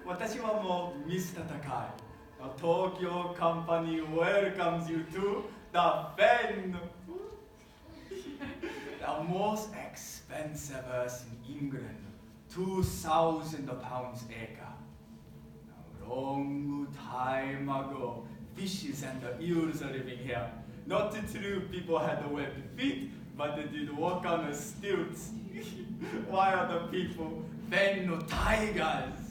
私はもうミスター高い。Tokyo company welcomes you to the fen. The most expensive house in England, £2,000 acre. A long time ago, fishes and eels are living here. Not true people had webbed feet, but they did walk on stilts. Wild people, fen tigers.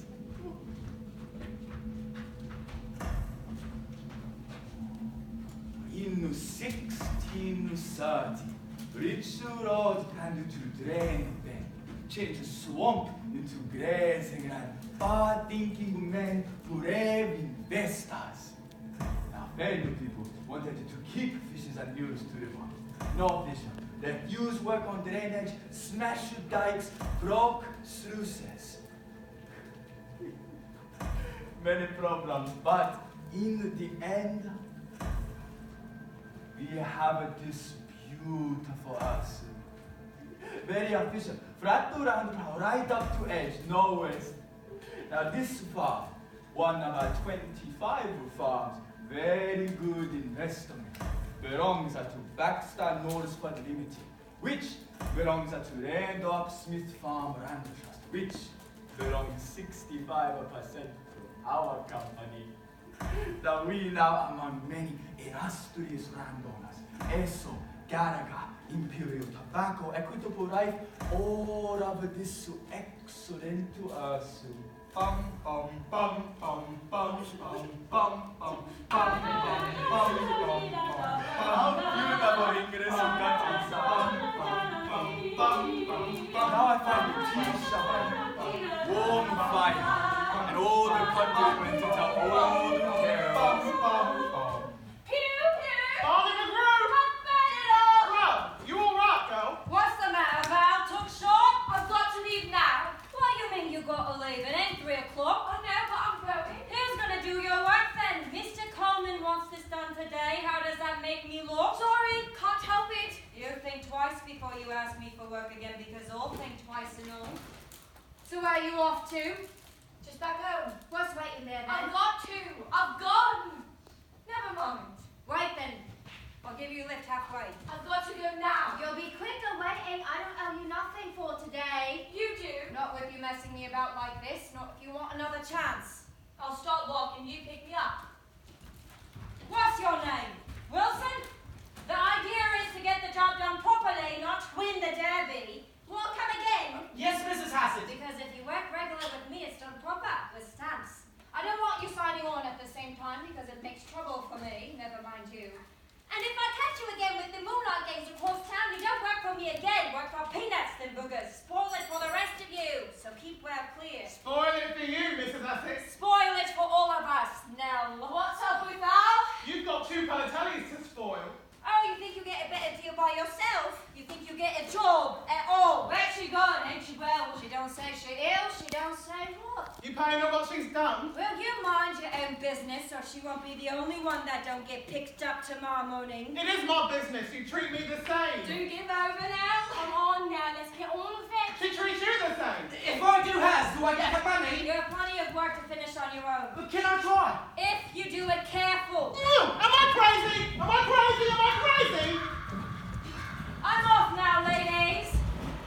In 1630, rich roads planned to drain them, change swamp into grazing land, far-thinking men, brave investors. Now, many people wanted to keep fishes and eels to live on. No vision. Refuse work on drainage, smash dikes, broke sluices. Many problems, but in the end, we have this beautiful house. Very efficient, flat ground right up to edge, no waste. Now this farm, one of our 25 farms, very good investment, belongs to Baxter Northford Limited, which belongs to Randolph Smith Farm Land Trust, which belongs 65% to our company. That we now among many illustrious landowners, Esso, Gallagher, Imperial Tobacco, Equitable Life, all of this excellent to us. Bum bum bum bum bum bum bum bum bum bum bum bum. Beautiful English countries. Bum bum bum bum bum. Now I find the tea shop, warm fire, and all the countries went into old carols. Bum bum bum. Pew pew. Father McGrew! Well, you all right, girl? What's the matter, Val? Took short? I've got to leave now. What you mean you got to leave? It ain't 3 o'clock. I know, but I'm going. Who's gonna do your work then? Mr. Coleman wants this done today. How does that make me look? Sorry, can't help it. You think twice before you ask me for work again, because I'll think twice and all. So where are you off to? Just back home. What's waiting there then? I've got to. I've gone. Never mind. Wait then. I'll give you a lift halfway. I've got to go now. You'll be quicker waiting. I don't owe you nothing for today. You do. Not with you messing me about like this. Not if you want another chance. I'll start walking. You pick me up. What's your name? Wilson? The idea is to get the job done properly, not win the derby. Well, come again. Yes, Mrs. Hassett. Because if you work regular with me, it's done proper, with stamps. I don't want you signing on at the same time because it makes trouble for me, never mind you. And if I catch you again with the moonlight games across town, you don't work for me again. Work for peanuts, then boogers. Spoil it for the rest of you. So keep well clear. Spoil it for you, Mrs. Hassett. Spoil it for all of us, Nell. What's up with Val? You've got 2 Palatellis to spoil. Oh, you think you get a better deal by yourself? You think you get a job at all? Where's she gone? Ain't she well? She don't say she ill, she don't say what. You paying her what she's done? Well, you mind your own business, or she won't be the only one that don't get picked up tomorrow morning. It is my business. You treat me the same. Do give over now. Come on now, let's get on with it. She treats you the same. If I do has, do I get the money? You have plenty of work to finish on your own. But can I try? If you do it careful. Am I crazy? Am I crazy? Am I crazy? I'm off now, ladies.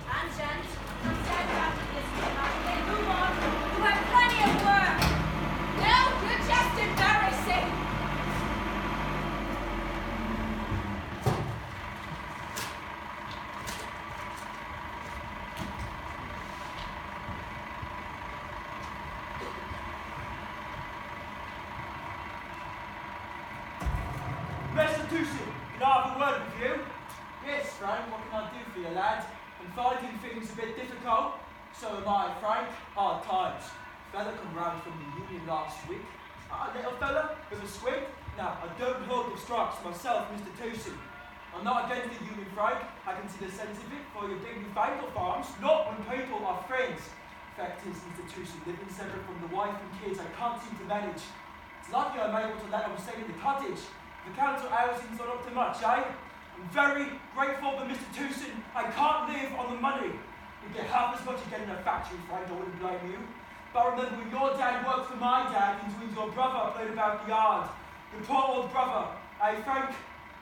And gents. I'm sad about this tonight. Then move on. You have plenty of work. No, you're just embarrassing. Mr. Tewson, can I have a word with you? Yes, Frank, what can I do for you, lad? I'm finding things a bit difficult. So am I, Frank. Hard times. Fella come round from the union last week. A little fella with a squint. Now, I don't hold the strikes myself, Mr. Tewson. I'm not against the union, Frank. I can see the sense of it for your big newfangled farms, not when people are friends. Fact is, Mr. Tewson, living separate from the wife and kids, I can't seem to manage. It's lucky I'm able to let them stay in the cottage. The council housing's not up to much, eh? I'm very grateful, but Mr. Tewson, I can't live on the money. You get half as much you get in a factory, Frank, I wouldn't blame you. But I remember when your dad worked for my dad and your brother played about the yard. Your poor old brother. Hey, Frank,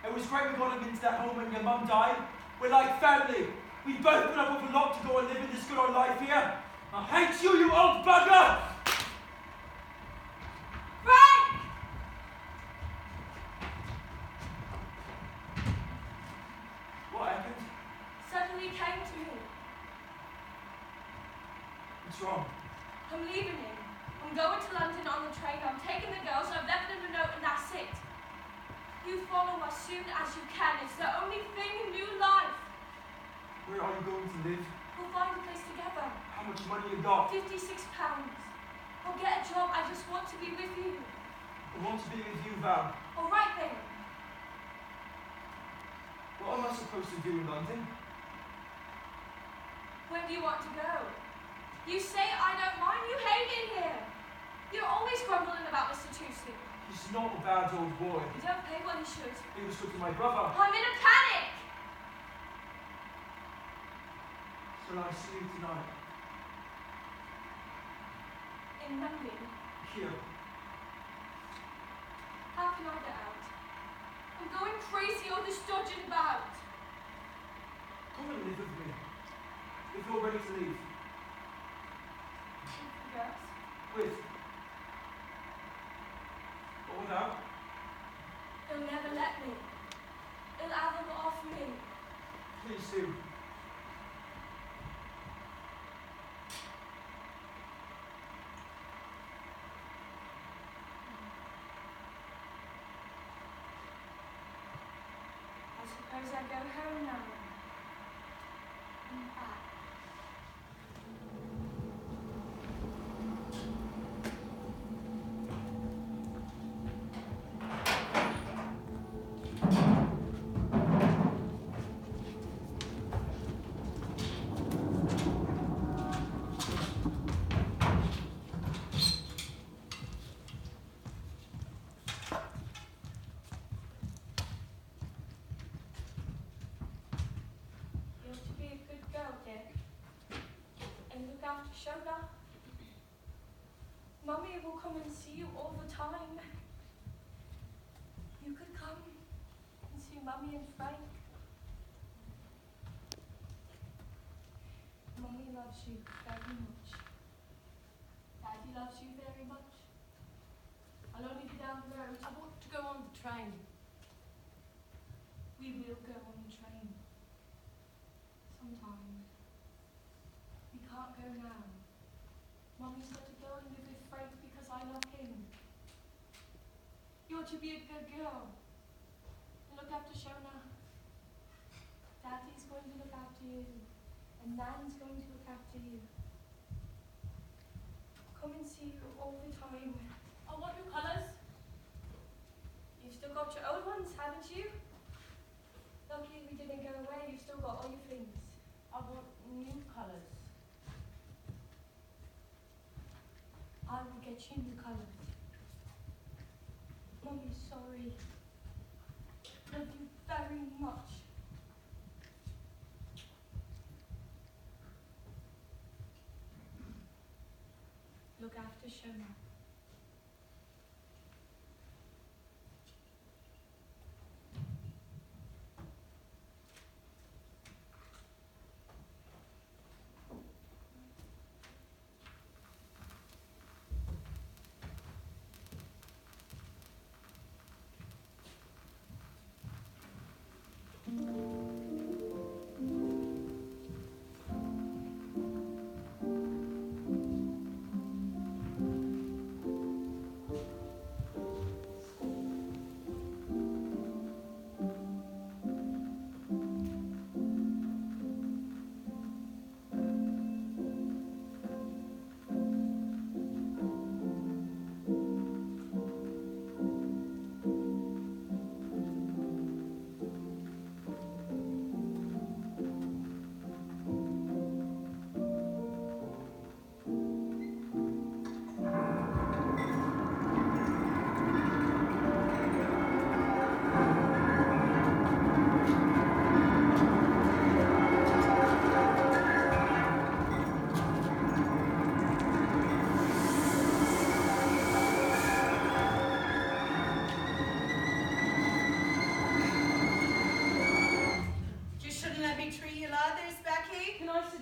it was great we got him into that home when your mum died. We're like family. We both put up with a lot to go and live in this good old life here. I hate you, you old bugger! Frank! What happened? Suddenly he came to me. What's wrong? I'm leaving him. I'm going to London on the train. I'm taking the girls. I've left them a note and that's it. You follow as soon as you can. It's the only thing in new life. Where are you going to live? We'll find a place together. How much money you got? £56. I'll get a job. I just want to be with you. I want to be with you, Val. All right then. What am I supposed to do in London? When do you want to go? You say I don't mind. You hate it here. You're always grumbling about Mr. Tewson. He's not a bad old boy. You don't pay what he should. He was good to my brother. I'm in a panic. Shall I see you tonight? In London. Here. How can I get out? I'm going crazy all this dodging about. Come and live with me. If you're ready to leave. Yes. With. Or without. He'll never let me. He'll have them off me. Please do. I suppose I go home now. And back. Shona, Mummy will come and see you all the time. You could come and see Mummy and Frank. Mummy loves you very much. Daddy loves you very much. I'll only be down the road. I want to go on the train. We will go on the train. Sometime. We can't go now. Mummy's got to go and live with Frank because I love him. You're to be a good girl. Look after Shona. Daddy's going to look after you. And Nan's going to look after you. Come and see you all the time. I want new colours. You've still got your old ones, haven't you? Luckily we didn't go away. You've still got all your things. I want new colours. I will get you new colours. Mummy's sorry. Love you very much. Look after Shona.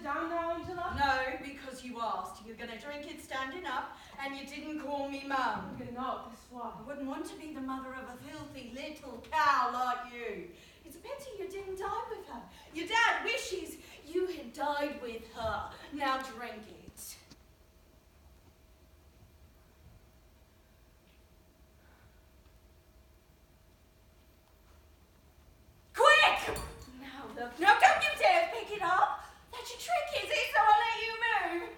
down now, Angela? No, because you asked. You're going to drink it standing up, and you didn't call me mum. You're not, that's why. I wouldn't want to be the mother of a filthy little cow like you. It's a pity you didn't die with her. Your dad wishes you had died with her. Now drink it. Quick! Now look. No, don't you dare pick it up. That's your trick, is it? So I'll let you move.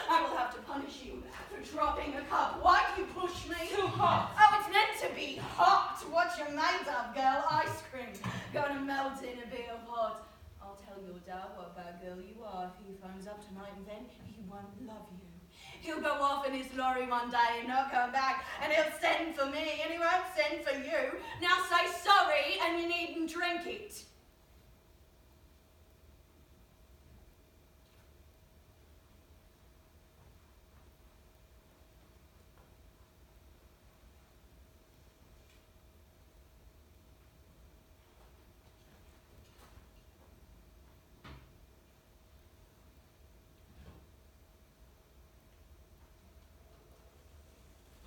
I will have to punish you for dropping a cup. Why do you push me? Too hot. Oh, it's meant to be hot. What you made of, girl? Ice cream. Gonna melt in a bit of hot. I'll tell your dad what bad girl you are if he phones up tonight, and then he won't love you. He'll go off in his lorry one day and not come back, and he'll send for me, and he won't send for you. Now say sorry, and you needn't drink it.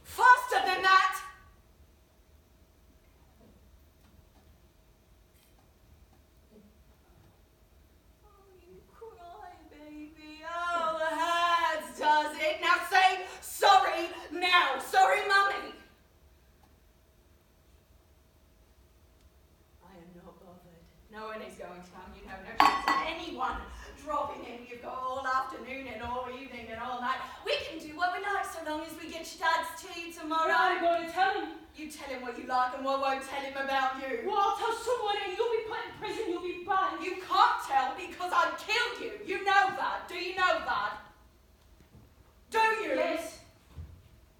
Faster than that! Oh, you cry, baby. Oh, the hurts, does it? Now say sorry now. Sorry, mummy. I am not bothered. No one is going to come. You have no chance of anyone dropping in. You've got all afternoon and all evening and all night. We can do what we like so long as we get your dad's tea tomorrow. I'm going to tell him. You tell him what you like and what won't tell him about you. Well, I'll tell someone and you'll be put in prison, you'll be banned. You can't tell because I've killed you. You know that. Do you know that? Do you? Yes.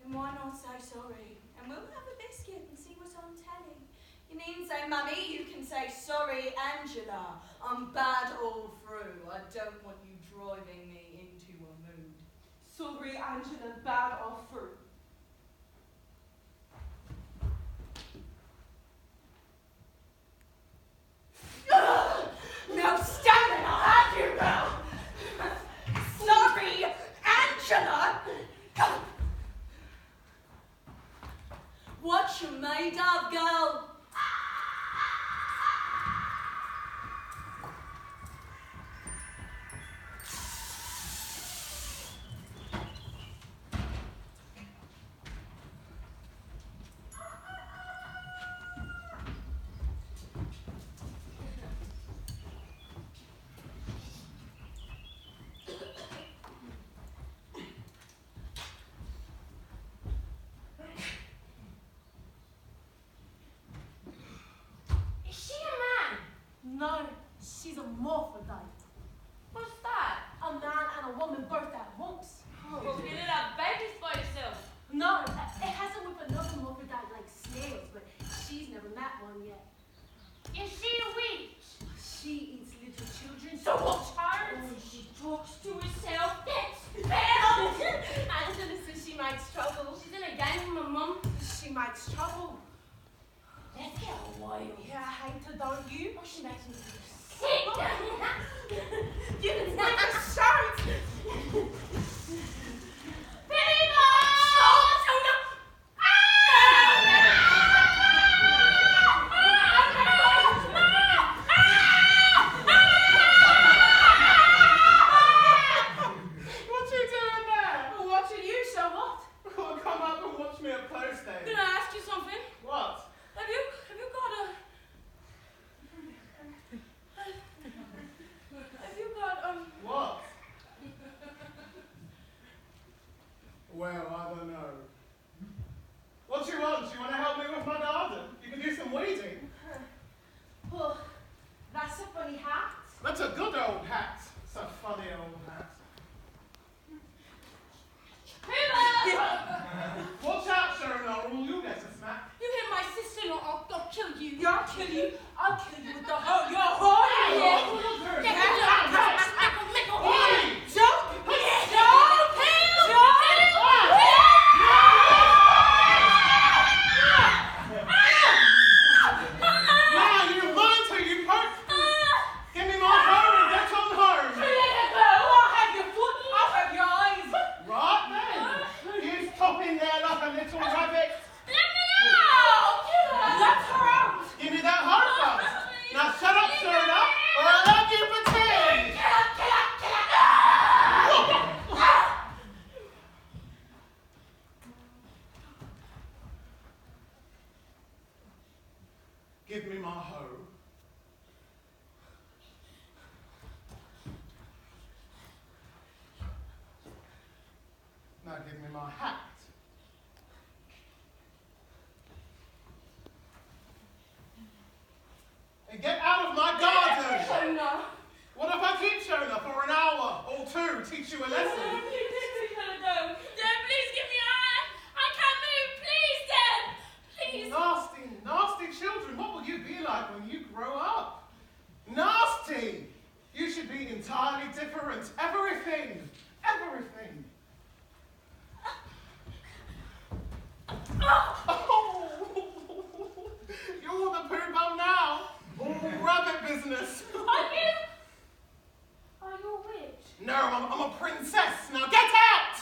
Then why not say sorry? And we'll have a biscuit and see what's on telly. You needn't say mummy, you can say sorry, Angela. I'm bad all through. I don't want you driving me into a mood. Sorry, Angela, bad offer. No, stand it, I'll have you now. Sorry, Angela. What you made of, girl? No, she's a morphodite. What's that? A man and a woman birthed at once. Well, you did have babies by yourself. No, it hasn't with another morphodite like snails, but she's never met one yet. Is she a witch? She eats little children, So what's her? Oh, she talks to herself. Angela says she might struggle. She's in a gang with my mum. She makes trouble. Let's get a while. Yeah, I hate her, don't you? Oh, she makes me sick. You can take a shirt. What you doing there? Well, watching you, so what? Well, come up and watch me at post then. Can I ask you something? What? Have you got a wearing my hat. And get out of my garden! Shona! What if I keep Shona for an hour or two, teach you a lesson? Dad, please give me a hand. I can't move. Please, Dad. Please. Nasty, nasty children. What will you be like when you grow up? Nasty! You should be entirely different. Everything. Everything. Oh! You're the poo bum now. All rabbit business. Are you a witch? No, I'm a princess. Now get out!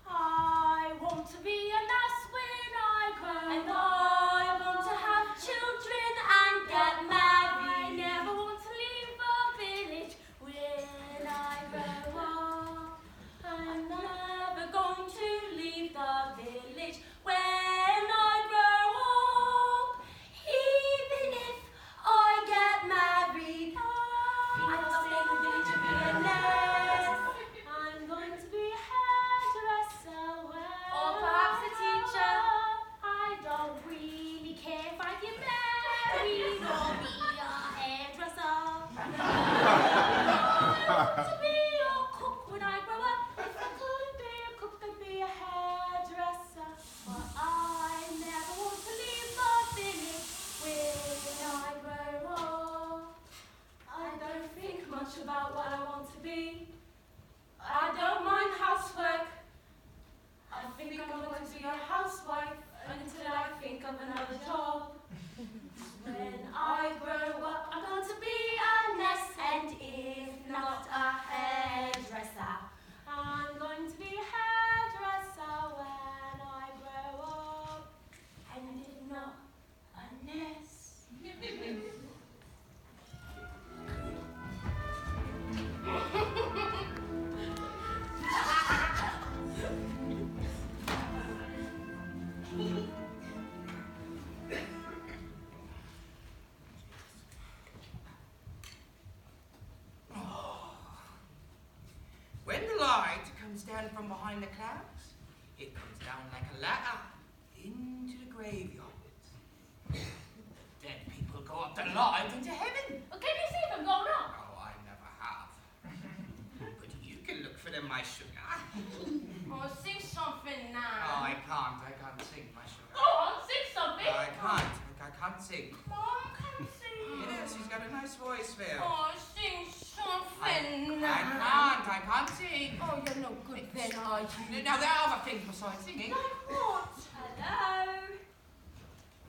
I want to be a nurse when I grow And up. I want to have children and get married. I never want to leave the village when I grow up. I'm never going to leave the village when I grow up. Even if I get married, I'll stay in the village and be a nurse. I'm going to be a hairdresser when Or perhaps a teacher. I don't really care if I get married or be a hairdresser. I want to be a cook when I grow up. If I couldn't be a cook, I'd be a hairdresser. But I never want to leave the village when I grow up. I don't think much about what I want to be. I don't mind housework. I think I'm going to be a housewife until I think of another job. When I grow up, I'm going to be a nurse, and if not a hairdresser, I'm going to be a hairdresser when I grow up, and if not a nurse. When the light comes down from behind the clouds, it comes down like a ladder into the graveyard. Dead people go up the light into heaven. Well, can you see if I'm going up? Oh, I never have. But you can look for them, my sugar. Oh, sing something Oh, now. I can't sing, my sugar. Go on, sing something. I can't sing. Mom can sing. Yes, she's got a nice voice, Phil. Oh, sing something I now. can't sing. Oh, you're no good then, are you? Now, there are other things besides singing. Like what? Hello,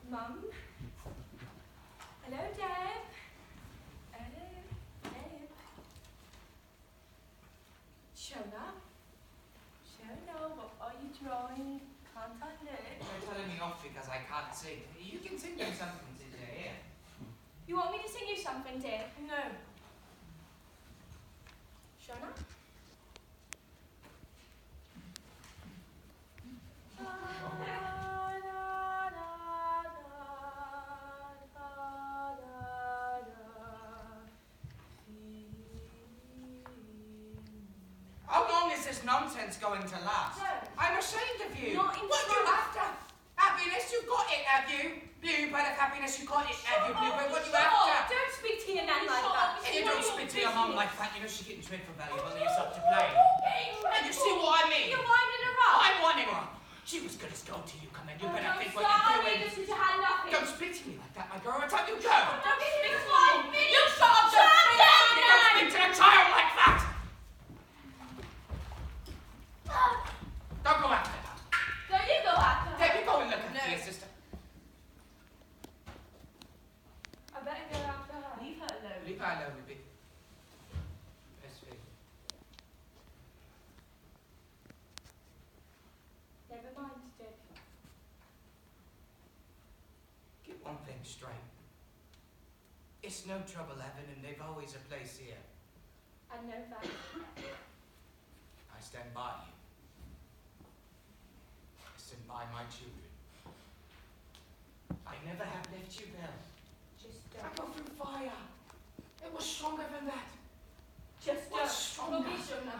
Mum. Hello, Deb. Hello, Deb. Shona. Shona, what are you drawing? Can't I look? You're telling me off because I can't sing. You can sing me something to your ear. You want me to sing you something, dear? No. Shona? How long is this nonsense going to last? No. I'm ashamed of you. Not in What are you after? Happiness, you got it, have you? Bluebird of happiness, you got it, have you? Bluebird, what are you after? Don't speak to your nan like Shut that. up. And you don't speak to your mum like that. You know she's getting dreadful valuable and you're up to blame. And you see what I mean? You're winding her up. I'm winding her up. She was good as gold till you come in. You better think what Sorry, you're doing. this is your hand nothing. Don't speak to me like that, my girl. I tell you, go. Don't speak to me. You shut up. You don't speak to a child like that. Don't go after her. Go, you go after her. There you go and look after your sister. I better go after her. Leave her alone. Leave her alone, Ruby. Best thing. Never mind, Dick. Get one thing straight. It's no trouble, Evan, and they've always a place here. I know that. I stand by you. I stand by my children. I never have left you, Nell. Just I don't. go through fire. It was stronger than that. Just What's stronger? Shona.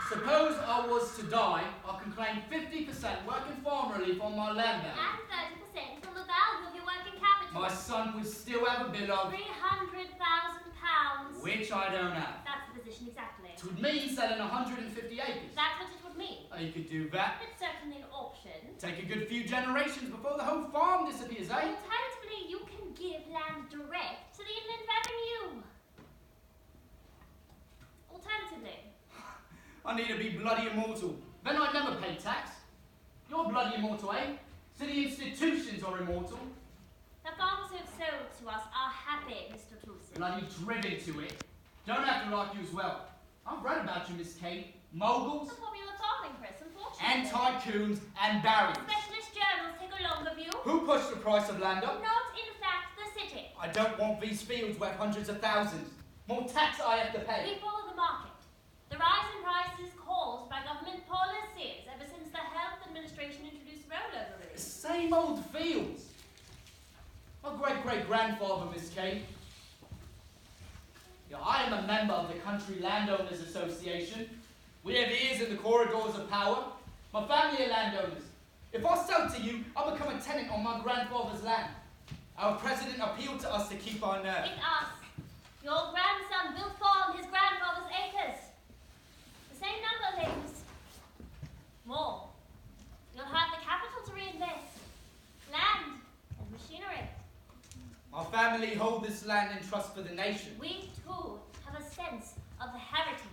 Suppose I was to die, I can claim 50% working farm relief on my land value. And 30% from the value of your working capital. My son would still have a bill of... £300,000. Which I don't have. That's the position exactly. It would mean selling 150 acres. That's what it would mean. Oh, you could do that. It's certainly an option. Take a good few generations before the whole farm disappears, eh? Alternatively, you can give land direct to the Inland Revenue. Alternatively. I need to be bloody immortal. Then I'd never pay tax. You're bloody immortal, eh? City institutions are immortal. The farmers who have sold to us are happy, Mr. Tewson. Bloody driven to it. Don't have to like you as well. I've read about you, Miss Cade. Moguls, The popular farming press, unfortunately. and tycoons, and barons. Specialist journals take a longer view. Who pushed the price of land up? Not, in fact, the city. I don't want these fields worth hundreds of thousands. More tax I have to pay. We follow the market. The rise in prices caused by government policies ever since the Health Administration introduced rollover relief. Same old fields. My great-great-grandfather, Miss Cade. Yeah, I am a member of the Country Landowners Association. We have ears in the corridors of power. My family are landowners. If I sell to you, I'll become a tenant on my grandfather's land. Our president appealed to us to keep our nerve. It's us. Your grandson will farm his grandfather's acres. The same number of acres. More. You'll have the capital to reinvest. Land and machinery. My family hold this land in trust for the nation. We, too, have a sense of the heritage.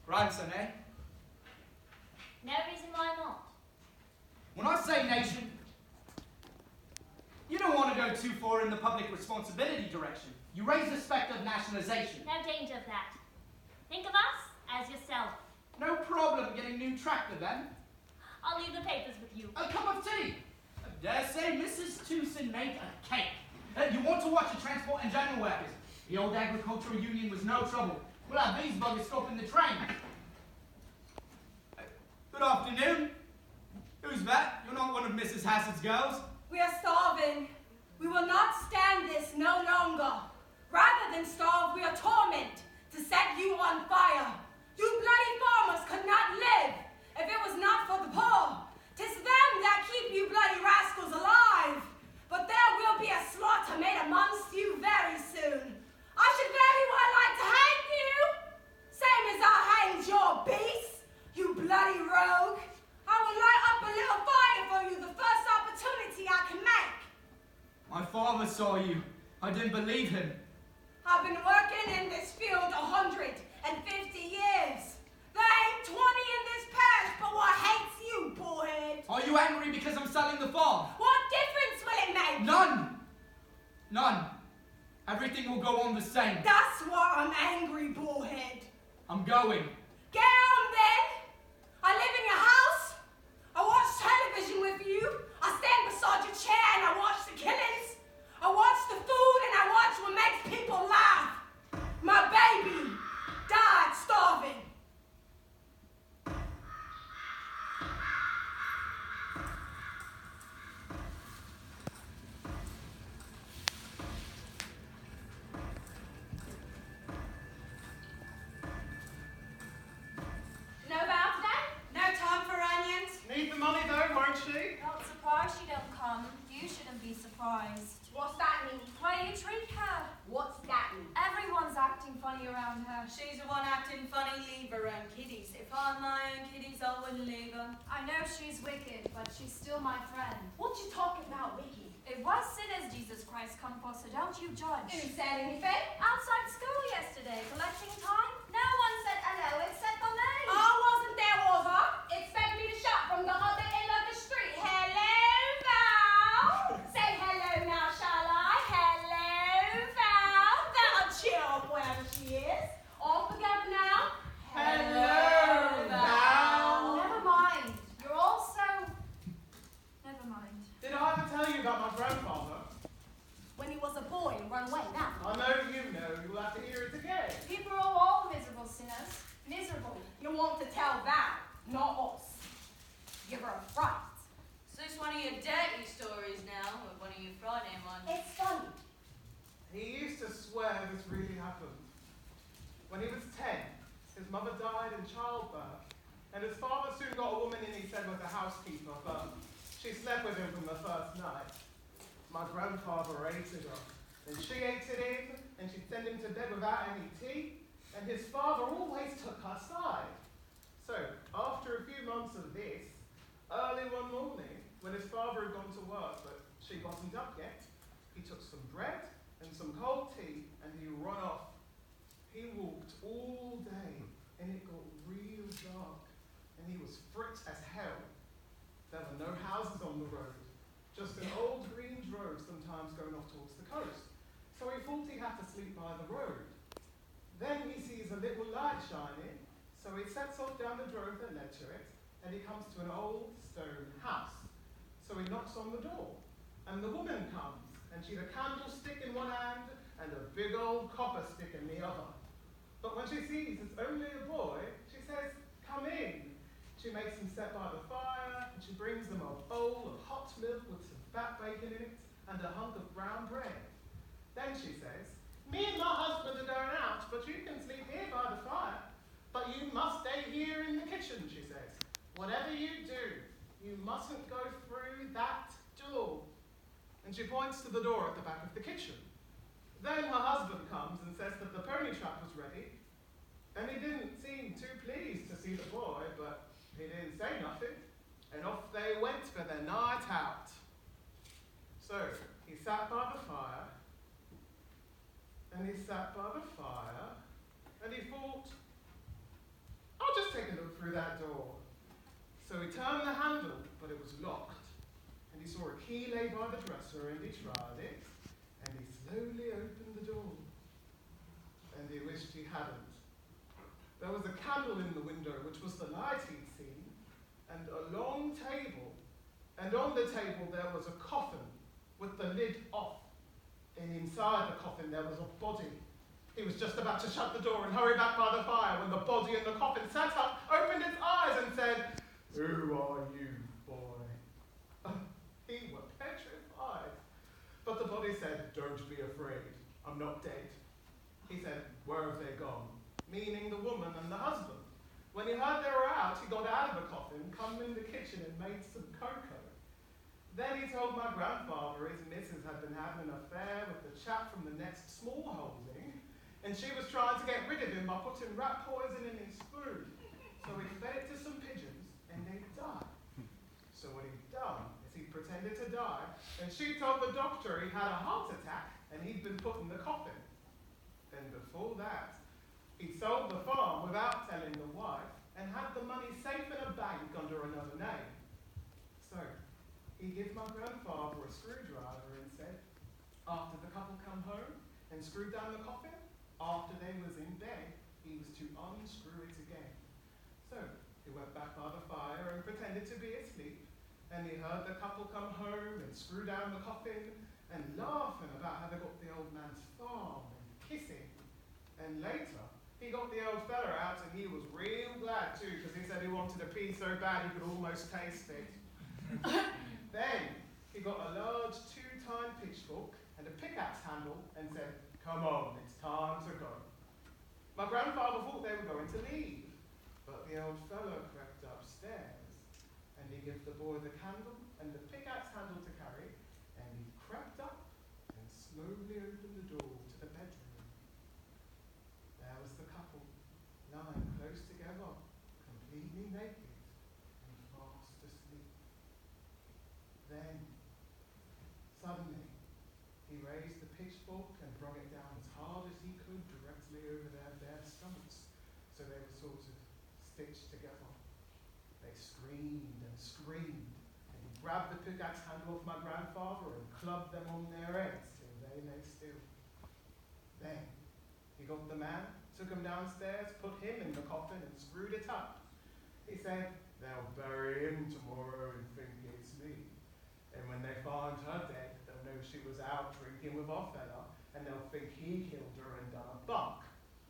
Grandson, eh? No reason why not. When I say nation, you don't want to go too far in the public responsibility direction. You raise the spectre of nationalization. No danger of that. Think of us as yourself. No problem getting new tractor then. I'll leave the papers with you. A cup of tea. I dare say Mrs. Tewson made a cake. You want to watch the transport and general workers. The old agricultural union was no trouble. We'll have these buggers stopping the train. Good afternoon. Who's that? You're not one of Mrs. Hassett's girls. We are starving. We will not stand this no longer. Rather than starve, we are torment to set you on fire. You bloody farmers could not live if it was not for the poor. 'Tis them that keep you bloody rascals alive. But there will be a slaughter made amongst you very soon. I should very well like to hang you, same as I hanged your beast, you bloody rogue. I will light up a little fire for you the first opportunity I can make. My father saw you. I didn't believe him. I've been working in this field 150 years. There ain't 20 in this parish but what hates you, bullhead. Are you angry because I'm selling the farm? What difference will it make? None. None. Everything will go on the same. That's why I'm angry, bullhead. I'm going. Get on then. I live in your house. I watch television with you. I stand beside your chair and I watch the killings. I watch the food and I watch what makes people laugh. My baby died starving. No bow today? No time for onions. Need the money though, won't she? Not surprised she don't come. You shouldn't be surprised. What's that mean? Why you treat her? What's that mean? Everyone's acting funny around her. She's the one acting funny. Leave her own kiddies. If I'm my own kiddies, I wouldn't leave her. I know she's wicked, but she's still my friend. What you talking about, Vicky? It was sinners Jesus Christ come for, so don't you judge. Who said anything? Outside school yesterday, collecting time. No one said hello except for me. I wasn't there, was I? Expect me to shout from the other end of the street. Hello, Val. Say hello now, shall I? Hello, Val. That'll cheer up wherever she is. All together now. Hello, Val. Never mind. When he was 10, his mother died in childbirth, and his father soon got a woman in, he said, was a housekeeper, but she slept with him from the first night. My grandfather hated her, and she hated him, and she'd send him to bed without any tea, and his father always took her side. So, after a few months of this, early one morning, when his father had gone to work, but she wasn't up yet, he took some bread and some cold tea, and he ran off. He walked all day, and it got real dark, and he was fright as hell. There were no houses on the road, just an old green drove sometimes going off towards the coast. So he thought he had to sleep by the road. Then he sees a little light shining, so he sets off down the drove that led to it, and he comes to an old stone house. So he knocks on the door, and the woman comes, and she'd a candlestick in one hand and a big old copper stick in the other. But when she sees it's only a boy, she says, "Come in." She makes him sit by the fire, and she brings him a bowl of hot milk with some fat bacon in it and a hunk of brown bread. Then she says, "Me and my husband are going out, but you can sleep here by the fire. But you must stay here in the kitchen," she says. "Whatever you do, you mustn't go through that door." And she points to the door at the back of the kitchen. Then her husband comes and says that the pony trap was ready, and he didn't seem too pleased to see the boy, but he didn't say nothing, and off they went for their night out. So he sat by the fire, and he sat by the fire, and he thought, "I'll just take a look through that door." So he turned the handle, but it was locked, and he saw a key lay by the dresser, and he tried it, and he slowly opened the door, and he wished he hadn't. There was a candle in the window, which was the light he'd seen, and a long table, and on the table there was a coffin with the lid off, and inside the coffin there was a body. He was just about to shut the door and hurry back by the fire when the body in the coffin sat up, opened its eyes and said, "Who are you, boy?" He was petrified. But the body said, "Don't be afraid, I'm not dead." He said, "Where have they gone?" Meaning the woman and the husband. When he heard they were out, he got out of the coffin, come in the kitchen and made some cocoa. Then he told my grandfather his missus had been having an affair with the chap from the next small holding, and she was trying to get rid of him by putting rat poison in his food. So he fed it to some pigeons, and they died. So what he'd done is he pretended to die, and she told the doctor he had a heart attack, and he'd been put in the coffin. Then before that, he sold the farm without telling the wife, and had the money safe in a bank under another name. So he gave my grandfather a screwdriver and said, after the couple come home and screwed down the coffin, after they was in bed, he was to unscrew it again. So he went back by the fire and pretended to be asleep, and he heard the couple come home and screw down the coffin and laughing about how they got the old man's farm and kissing. And later, he got the old fella out, and he was real glad too, because he said he wanted a pea so bad he could almost taste it. Then he got a large 2-time pitchfork and a pickaxe handle and said, "Come on, it's time to go." My grandfather thought they were going to leave, but the old fellow crept upstairs, and he gave the boy the candle and the pickaxe handle to carry, and he crept up and slowly opened the door to the bedroom. There was the couple, lying close together, completely naked and fast asleep. Then, suddenly, he raised the pitchfork and brought it down as hard as he could directly over their bare stomachs, so they were sort of stitched together. They screamed and screamed, and he grabbed the pickaxe handle off my grandfather and clubbed them on their heads till they lay still. Then, he got the man, took him downstairs, put him in the coffin and screwed it up. He said, "They'll bury him tomorrow and think it's me. And when they find her dead, they'll know she was out drinking with our fella, and they'll think he killed her and done a bunk.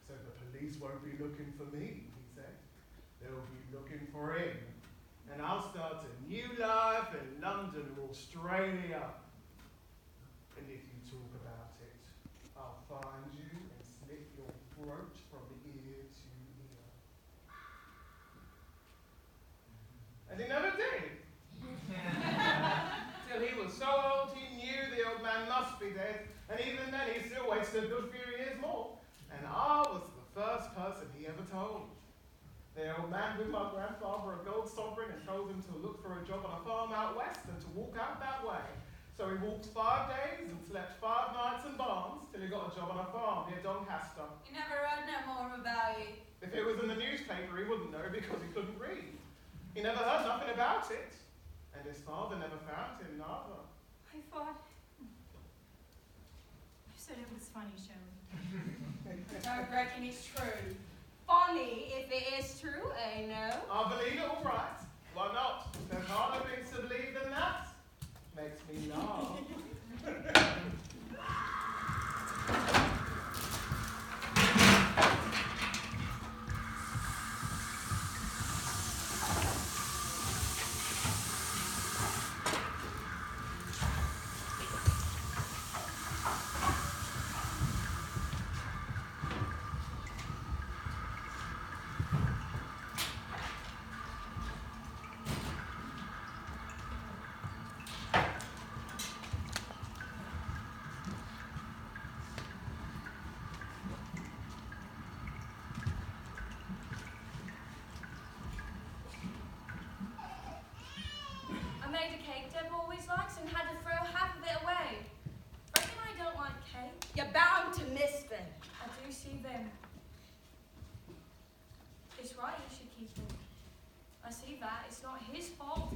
So the police won't be looking for me," he said. "They'll be looking for him. And I'll start a new life in London or Australia. And if you talk about it, I'll find you and slit your brooch from ear to ear. And he never did. Till he was so old he knew the old man must be dead, and even then he still wasted a good few years more. And I was the first person he ever told. The old man gave my grandfather a gold sovereign and told him to look for a job on a farm out west and to walk out that way. So he walked 5 days and slept 5 nights in barns till he got a job on a farm near Doncaster. You never heard no more about it. If it was in the newspaper, he wouldn't know because he couldn't read. He never heard nothing about it. And his father never found him, neither. I thought... You said it was funny, Shirley. I don't reckon it's true. Funny if it is true, eh, no? I believe it all right. Why not? There's harder things to believe than that. Makes me laugh. Made a cake Deb always likes and had to throw half of it away. Reckon I don't like cake. You're bound to miss them. I do see them. It's right you should keep them. I see that. It's not his fault.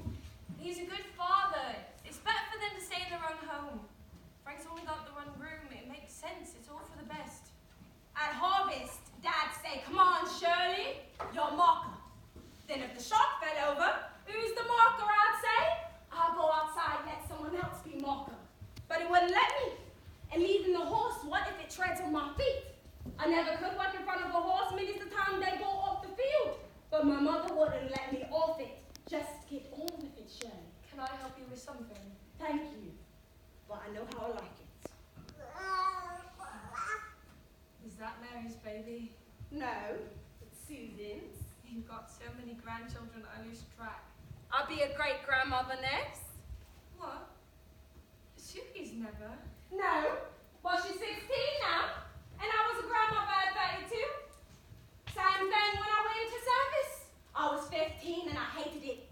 He's a good father. It's better for them to stay in their own home. Frank's only got the one room. It makes sense. It's all for the best. At harvest, Dad say, "Come on, Shirley, you're marker." Then if the shark fell over, who's the marker, I'd say? I'll go outside and let someone else be marker. But he wouldn't let me. And leaving the horse, what if it treads on my feet? I never could walk in front of a horse many the time they go off the field. But my mother wouldn't let me off it. Just get on with it, Shirley. Can I help you with something? Thank you. But I know how I like it. Is that Mary's baby? No, it's Susan's. You've got so many grandchildren I lose track. I'll be a great-grandmother next. What? Suki's never. No. Well, she's 16 now. And I was a grandmother at 32. Same thing when I went into service. I was 15 and I hated it.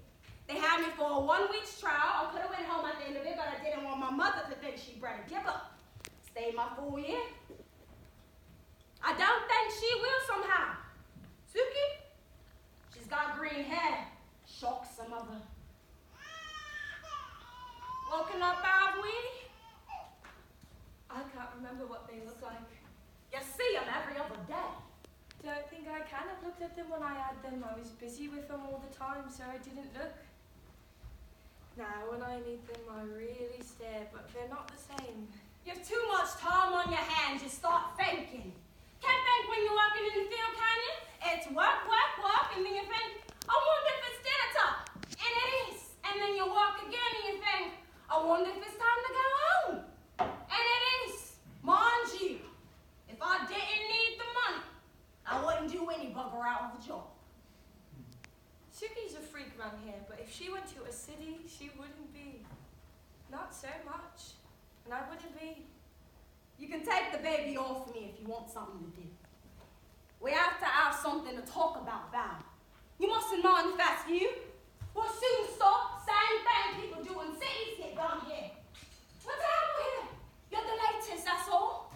They had me for a 1 week's trial. I could have went home at the end of it, but I didn't want my mother to think she bred a giver. Stayed my full year. I don't think she will somehow. Suki? She's got green hair. Shock some of her. Woken up, have we? I can't remember what they look like. You see them every other day. Don't think I can. I've looked at them when I had them. I was busy with them all the time, so I didn't look. Now, when I need them, I really stare, but they're not the same. You've too much time on your hands. You start thinking. Can't think when you're working in the field, can you? It's work, work, work, and then you think, I wonder if it's dinner time. And it is. And then you walk again and you think, I wonder if it's time to go home. And it is. Mind you, if I didn't need the money, I wouldn't do any bugger out of a job. Suki's a freak around here, but if she went to a city, she wouldn't be. Not so much. And I wouldn't be. You can take the baby off me if you want something to do. We have to have something to talk about, Val. You mustn't mind if that's you. We'll soon stop. Same thing people do in cities get done here. What's happening here? You're the latest, that's all.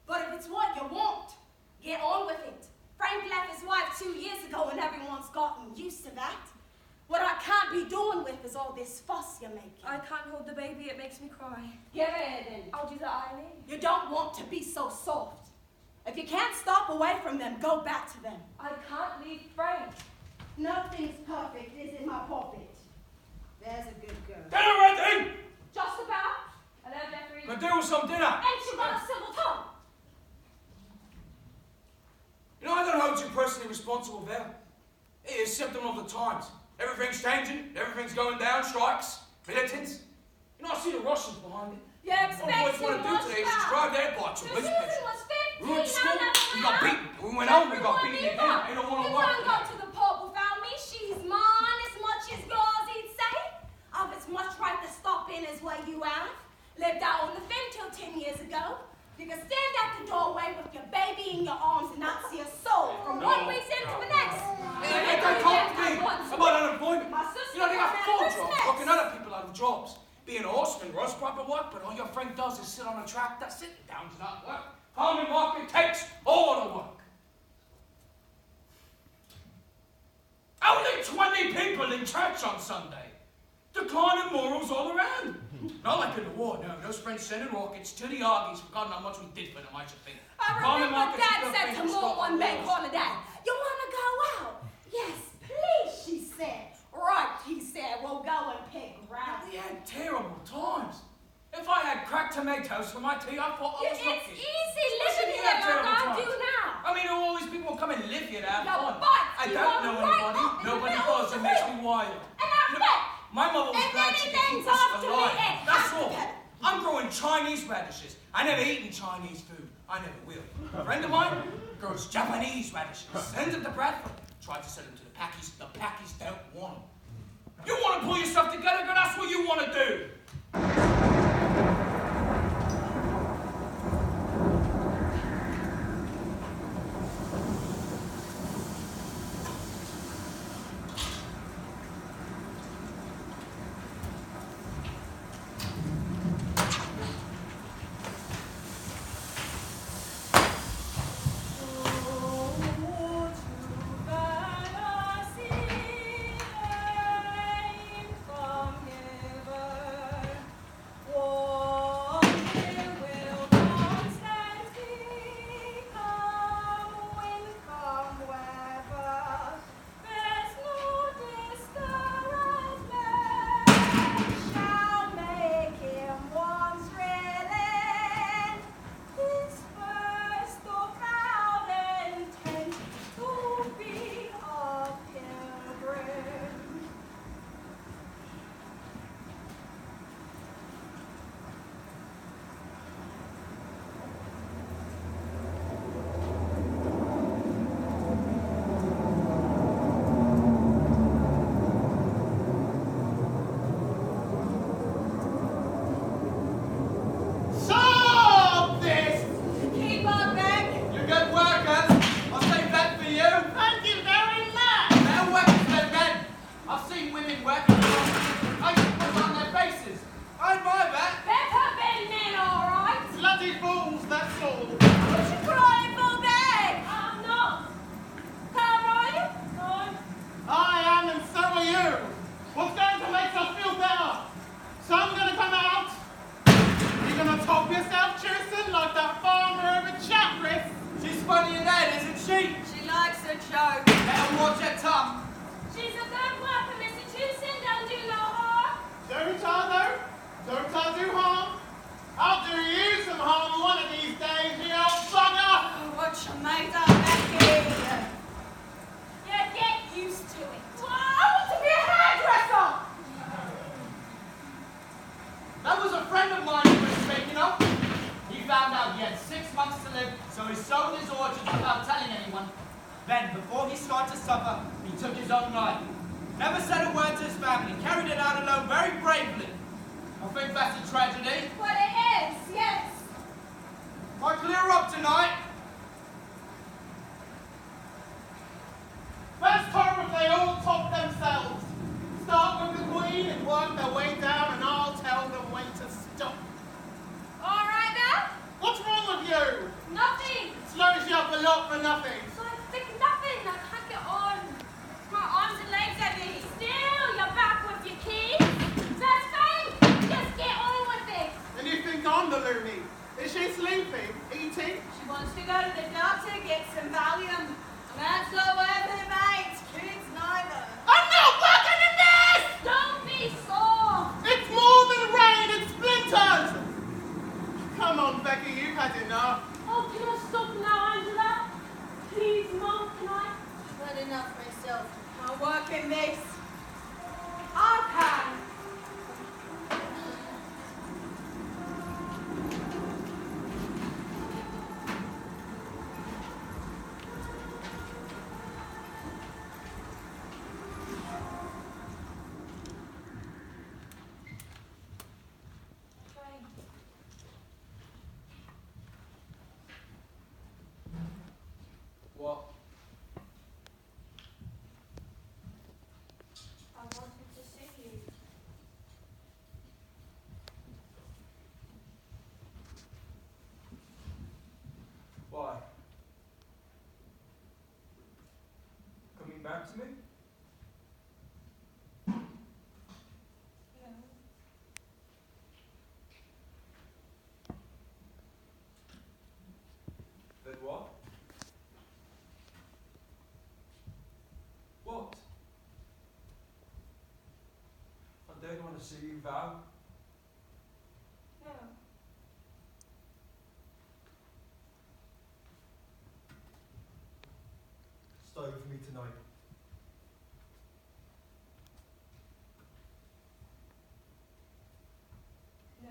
But if it's what you want, get on with it. Frank left his wife 2 years ago and everyone's gotten used to that. What I can't be doing with is all this fuss you're making. I can't hold the baby, it makes me cry. Give it then. I'll do the Eileen. You don't want to be so soft. If you can't stop away from them, go back to them. I can't leave Frank. Nothing's perfect, is in my pocket. There's a good girl. Dinner ready! Just about. Hello, Geoffrey. Can do with some dinner. Ain't you got a civil tongue? You know, I don't hold you personally responsible there. It is a symptom of the times. Everything's changing, everything's going down, strikes, militants. You know, I see the Russians behind it. You expect What the boys want to do today is just drive their bikes So on Susan was 15, we were at school, we got beaten, we went home, we got beaten again. I don't want to work. You got to the pub without me. She's mine as much as yours, he'd say. I've as much right to stop in as what you have. Lived out on the fen till 10 years ago. You can stand at the doorway with your baby in your arms and not see a soul from one weekend to the next. Hey, don't talk to me about unemployment. You know, they got 4 jobs, working other people out of jobs. Being a horseman was proper work, but all your friend does is sit on a tractor. Sitting down's not work. Farming market takes all the work. Only 20 people in church on Sunday. Declining morals all around. Not like in the war, no. Those French sending rockets to the Argies. Forgotten how much we did for them, I should think. I remember Dad said to Mom one May holiday, you want to go out? Yes, please, she said. Right, he said, we'll go and pick ground. We had terrible times. If I had cracked tomatoes for my tea, I thought I was lucky. It's easy living here like I do now. I mean, all these people come and live here to have fun. But I don't know anybody. Nobody does. It makes me wild. And I bet. My mother was glad she could keep us alive. That's all. I'm growing Chinese radishes. I never eaten Chinese food. I never will. A friend of mine grows Japanese radishes. Sends them to Bradford. Tried to send them to the Packies. The Packies don't want them. You want to pull yourself together, girl? That's what you want to do. back to me? No. Then what? What? I don't want to see you, Val. No. Stay with me tonight. No.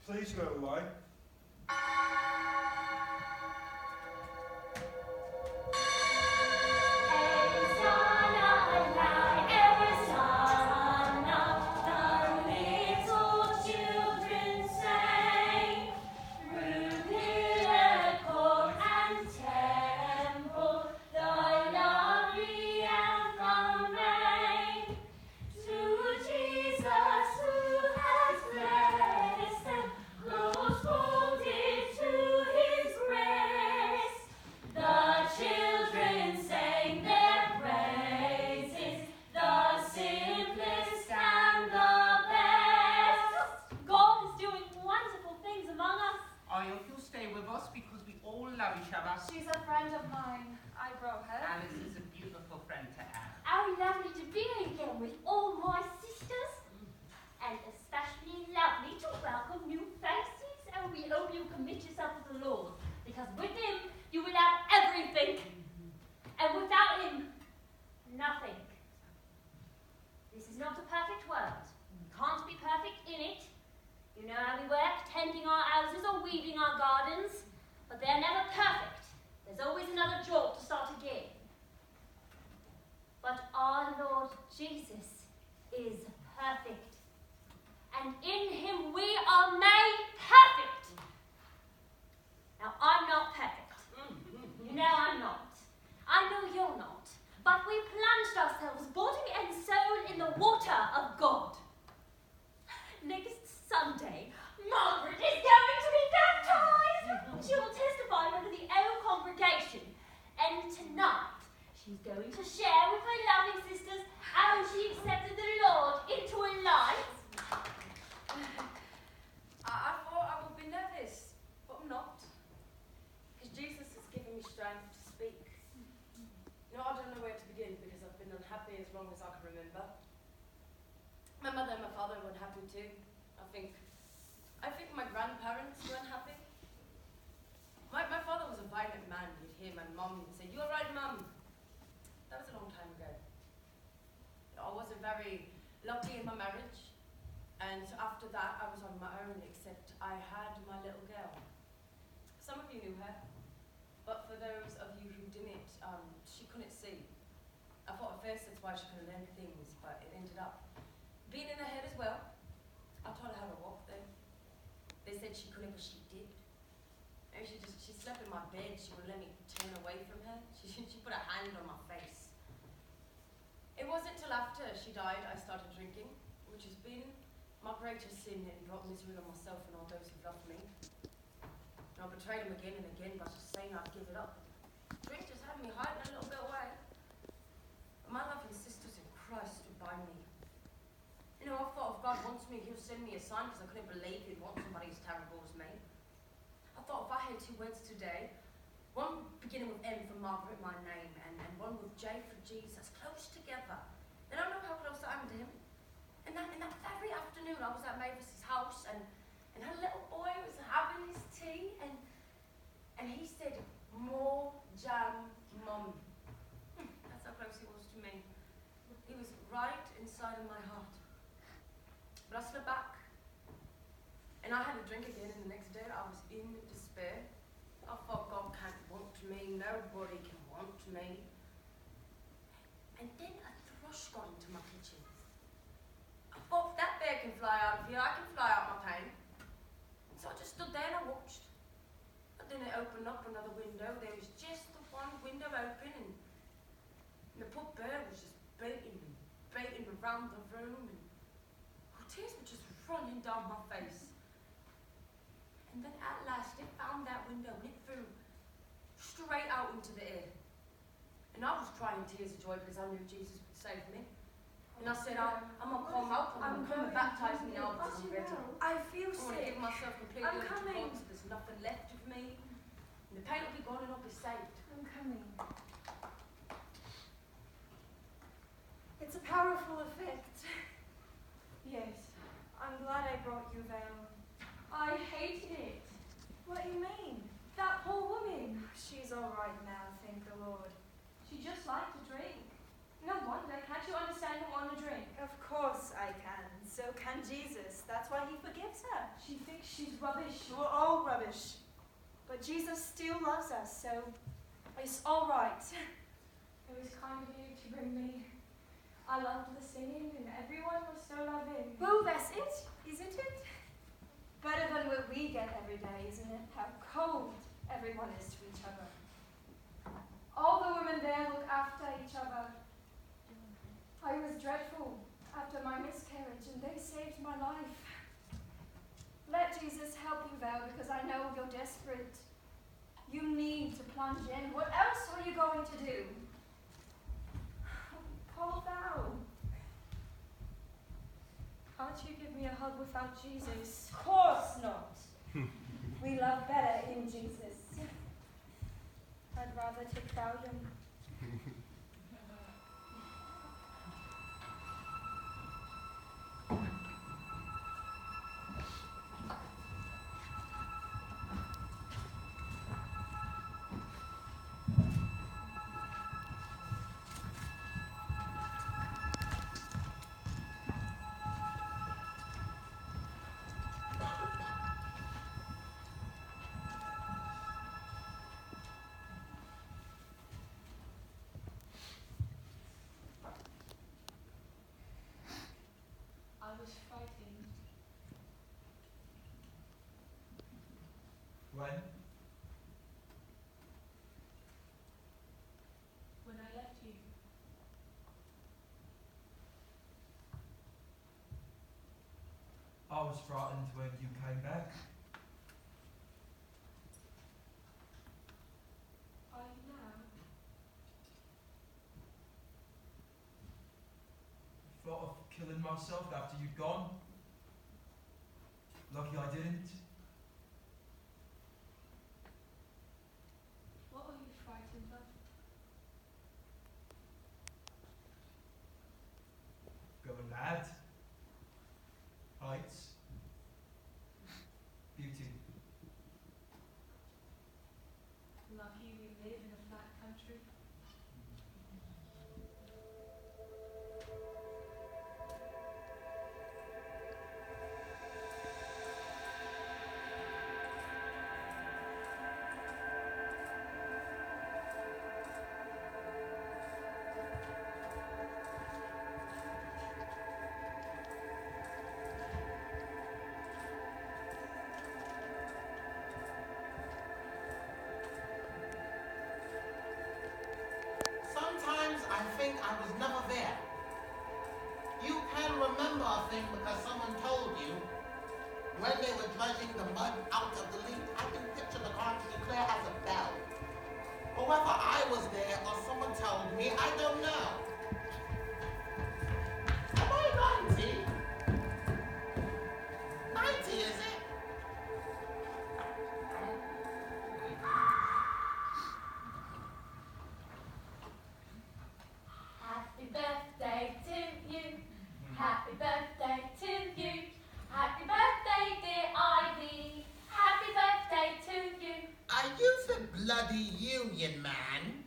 Please go away. She's a friend of mine. I brought her. Alice is a beautiful friend to have. How lovely to be again with all my sisters. And especially lovely to welcome new faces. And we hope you commit yourself to the Lord. Because with him, you will have everything. And without him, nothing. This is not a perfect world. We can't be perfect in it. You know how we work, tending our houses or weeding our gardens. But they're never perfect. There's always another job to start again. But our Lord Jesus is perfect. And in him we are made perfect. Now, I'm not perfect. You know I'm not. I know you're not. But we plunged ourselves, body and soul, in the water of God. Next Sunday, Margaret is going to be baptized. She will testify under the whole congregation. And tonight, she's going to share with her loving sisters how she accepted the Lord into her life. I thought I would be nervous, but I'm not. Because Jesus has given me strength to speak. You know, I don't know where to begin because I've been unhappy as long as I can remember. My mother and my father were unhappy too. I think my grandparents were unhappy. My father was a violent man. He'd hear my mum and say, "You're right, Mum." That was a long time ago. I wasn't very lucky in my marriage. And after that, I was on my own, except I had my little girl. Some of you knew her. But for those of you who didn't, she couldn't see. I thought at first that's why she couldn't learn things, but it ended up being in her head as well. I taught her how to walk though. They said she couldn't, but she did. And she slept in my bed. She wouldn't let me turn away from her. She put a hand on my face. It wasn't till after she died I started drinking, which has been my greatest sin and brought misery on myself and all those who loved me. And I betrayed them again and again by just saying I'd give it up. Drink just had me hiding a little bit away. But my loving sisters in Christ stood by me. You know, I thought if God wants me, he'll send me a sign because I couldn't believe he'd want somebody as terrible as me. I thought if I had two words today, one beginning with M for Margaret, my name, and one with J for Jesus, close together, then I know how close I am to him. And that very afternoon, I was at Mavis's house, and her little boy was having his tea, and he said, "More jam, Mum." That's how close he was to me. He was right inside of my heart. But I slipped back, and I had a drink again, and the next day I was in despair. I thought, God can't want me, nobody can want me. And then a thrush got into my kitchen. I thought, if that bear can fly out of here, I can fly out my pain. So I just stood there and I watched. But then it opened up another window. There was just the one window open, and the bear was just beating around the room, and tears were just running down my face. And then at last it found that window and it flew straight out into the air. And I was crying tears of joy because I knew Jesus would save me. And I said, I'm going to come out, I'm going to baptize me now because I'm ready. I feel I want to sick. give myself completely I'm over to coming. God so there's nothing left of me. And the pain will be gone and I'll be saved. I'm coming. It's a powerful effect. Yes, I'm glad I brought you Val. I hated it. What do you mean? That poor woman. She's all right now, thank the Lord. She just liked to drink. No wonder. Can't you understand her want to drink? Of course I can. So can Jesus. That's why he forgives her. She thinks she's rubbish. We're all rubbish. But Jesus still loves us, so it's all right. It was kind of you to bring me. I loved the singing and everyone was so loving. Well, that's it, isn't it? Better than what we get every day, isn't it? How cold everyone is to each other. All the women there look after each other. I was dreadful after my miscarriage and they saved my life. Let Jesus help you, Val, because I know you're desperate. You need to plunge in. What else are you going to do? Poor Val. Can't you give me a hug without Jesus? Of course not. We love better in Jesus. I'd rather take Valium. I was frightened. When? When I left you. I was frightened when you came back. Are you now? Thought of killing myself after you'd gone. Lucky I didn't. What are you frightened of? Going mad. Heights. Beauty. Lucky we live in a flat country. Sometimes I think I was never there. You can remember a thing because someone told you when they were dredging the mud out of the leak. I can picture the carpenter clear as a bell. But whether I was there or someone told me, I don't know. Am I 90? 90, is it? Happy birthday to you. Happy birthday to you. Happy birthday, dear Ivy. Happy birthday to you. Are you the bloody union man?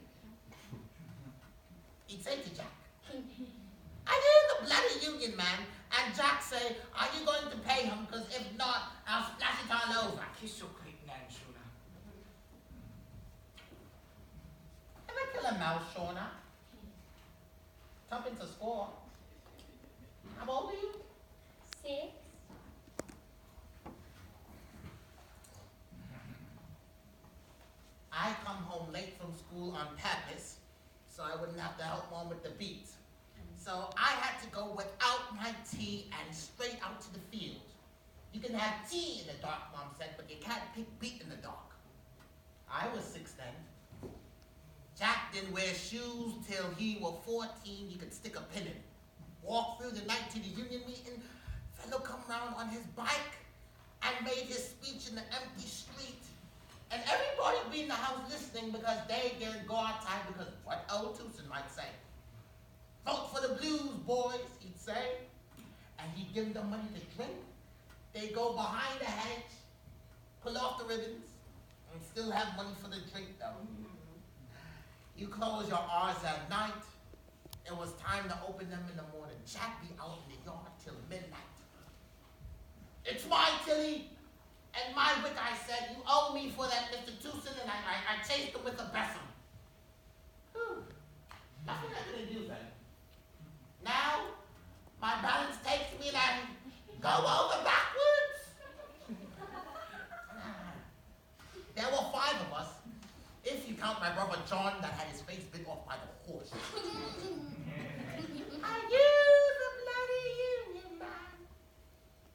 He'd say to Jack. Are you the bloody union man? And Jack say, are you going to pay him? Because if not, I'll splash it all over. Kiss your quick nan, Shona. Ever kill a mouse, Shona? Something to score. How old are you? 6. I come home late from school on purpose, so I wouldn't have to help Mom with the beats. So I had to go without my tea and straight out to the field. You can have tea in the dark, Mom said, but you can't pick beet in the dark. I was 6 then. Jack didn't wear shoes till he was 14. You could stick a pin in. Walk through the night to the union meeting. Fellow come round on his bike and made his speech in the empty street. And everybody be in the house listening because they didn't go outside because what old Tewson might say. Vote for the blues, boys, he'd say. And he'd give them money to drink. They'd go behind the hedge, pull off the ribbons, and still have money for the drink, though. You close your eyes at night. It was time to open them in the morning. Jack be out in the yard till midnight. It's my Tilly and my wick, I said. You owe me for that, Mr. Tewson, and I chased him with a besom. Nothing I could do then. Now, my balance takes me and I go over backwards. There were 5 of us, if you count my brother John that had his face bit off by the horse. Are you the bloody union man?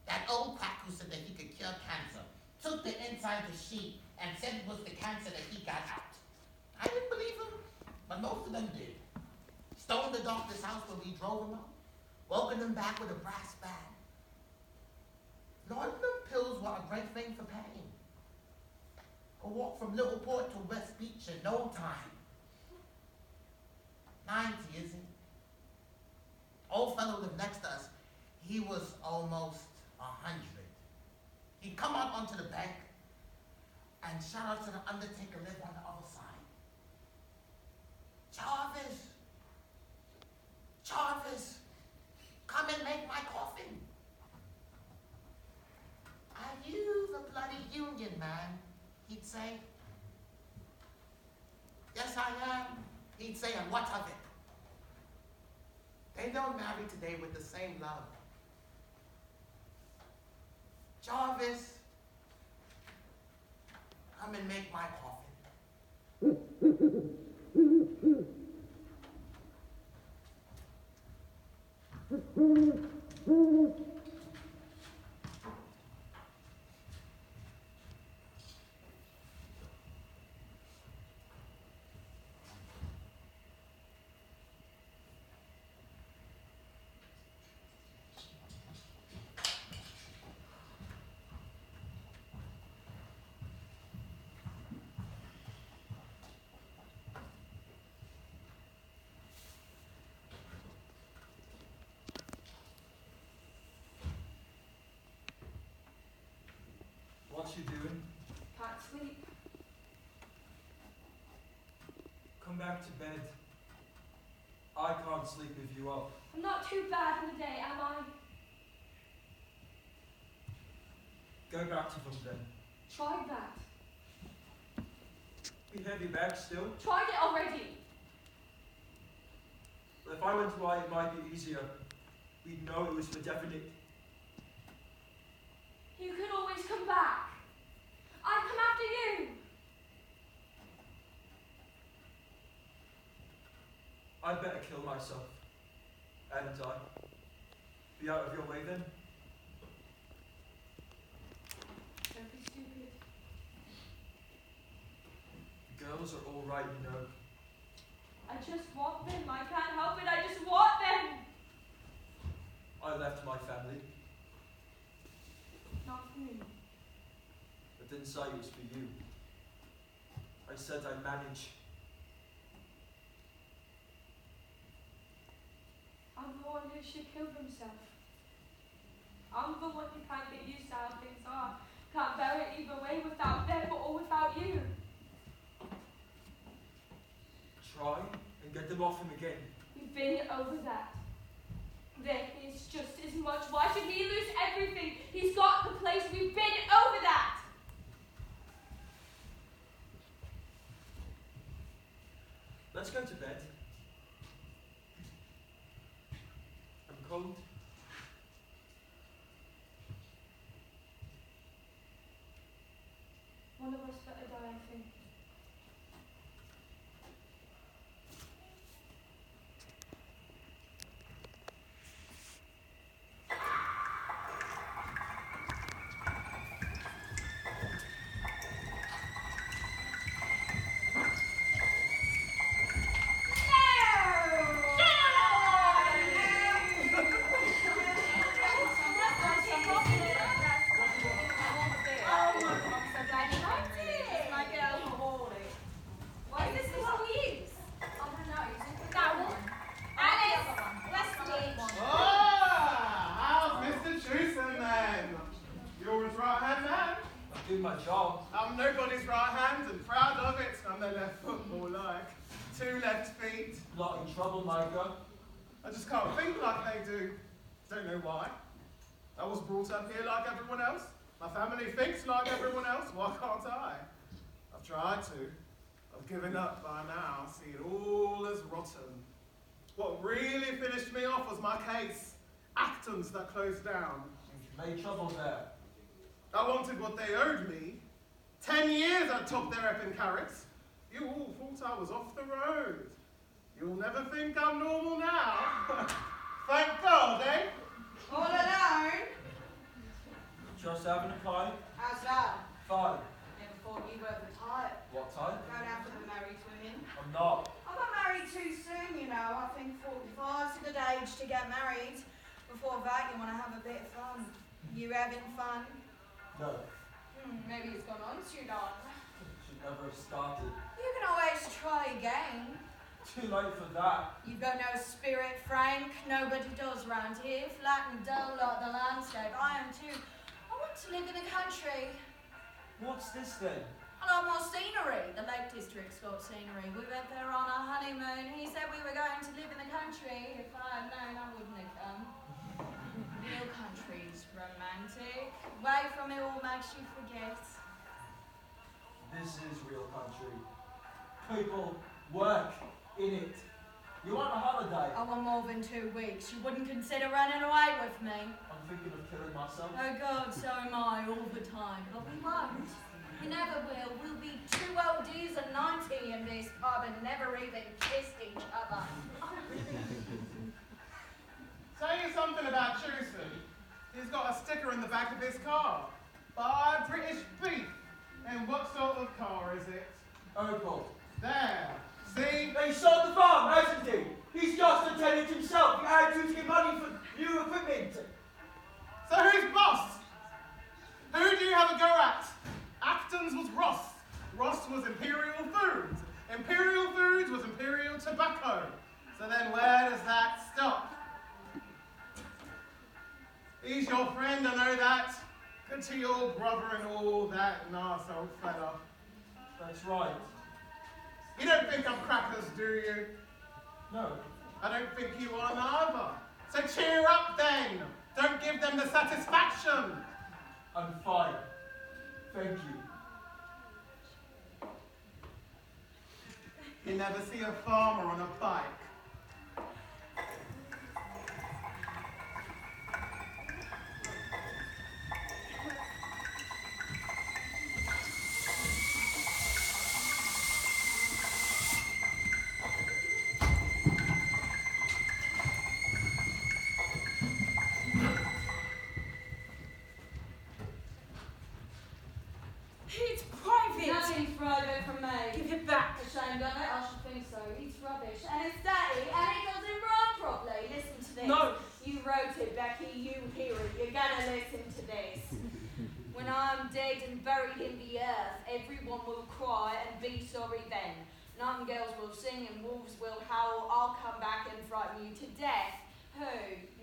That old quack who said that he could cure cancer took the inside the sheet and said it was the cancer that he got out. I didn't believe him, but most of them did. Stoned the doctor's house when we drove him out, woken him back with a brass band. Laudanum pills were a great thing for pain. Could walk from Littleport to West Beach in no time. 90, isn't he? Old fellow lived next to us. He was almost 100. He'd come out onto the bank and shout out to the undertaker lived on the other side. Jarvis, come and make my coffin. Are you the bloody union man? He'd say. Yes, I am. He'd say, and what of it? They don't marry today with the same love. Jarvis, come and make my coffin. What you doing? Can't sleep. Come back to bed. I can't sleep if you are. I'm not too bad in the day, am I? Go back to them then. Tried that. You heavy back still? Tried it already. If I went to lie, it might be easier. We'd know it was for definite. You can always come back. I'd come after you. I'd better kill myself. Hadn't I? Be out of your way then? Don't be stupid. Girls are all right, you know. I just want them. I can't help it. I just want them. I left my family. Not for me. I didn't say it was for you. I said I'd manage. I'm the one who should kill himself. I'm the one who can't get used to how things are. Can't bear it either way without them or without you. Try and get them off him again. We've been over that. There is just as much. Why should he lose everything? He's got the place. We've been over that. Let's go to bed. I'm cold. One of us better die, I think. left foot more like. 2 left feet. Not in trouble, Micah. I just can't think like they do. Don't know why. I was brought up here like everyone else. My family thinks like everyone else. Why can't I? I've tried to. I've given up by now. See it all as rotten. What really finished me off was my case. Acton's that closed down. You've made trouble there. I wanted what they owed me. 10 years I topped their effing carrots. You all thought I was off the road. You'll never think I'm normal now. Thank God, eh? All alone? Just having a pint? How's that? Fine. Never thought you were the type. What time? Going out with the married women. I'm not. I got married too soon, you know. I think 45's a good age to get married. Before that, you want to have a bit of fun. You having fun? No. Maybe it's gone on too long. Should never have started. You can always try again. Too late for that. You've got no spirit, Frank. Nobody does round here. Flat and dull like the landscape. I am too. I want to live in the country. What's this then? I like more scenery. The Lake District's got scenery. We went there on our honeymoon. He said we were going to live in the country. If I had known, I wouldn't have come. Real country's romantic. Away from it all makes you forget. This is real country. People work in it. You want a holiday? I want more than 2 weeks. You wouldn't consider running away with me. I'm thinking of killing myself. Oh God, so am I all the time. But we won't. We never will. We'll be 2 oldies and 90 in this pub and never even kissed each other. Saying something about Tewson. He's got a sticker in the back of his car. Buy British beef. And what sort of car is it? Opal. There. See? They sold the farm, hasn't he? He's just a tenant himself. You had to get money for new equipment. So who's boss? Who do you have a go at? Acton's was Ross. Ross was Imperial Foods. Imperial Foods was Imperial Tobacco. So then where does that stop? He's your friend, I know that. Good to your brother and all that nice old fella. That's right. You don't think I'm crackers, do you? No. I don't think you are neither. So cheer up then. Don't give them the satisfaction. I'm fine. Thank you. You never see a farmer on a bike. It's private! Nothing's private from me. Give it back. Ashamed of it? I should think so. It's rubbish. And it's dirty, and it doesn't run properly. Listen to this. No. You wrote it, Becky. You hear it. You're gonna listen to this. When I'm dead and buried in the earth, everyone will cry and be sorry then. Nightingales will sing and wolves will howl. I'll come back and frighten you to death. Who?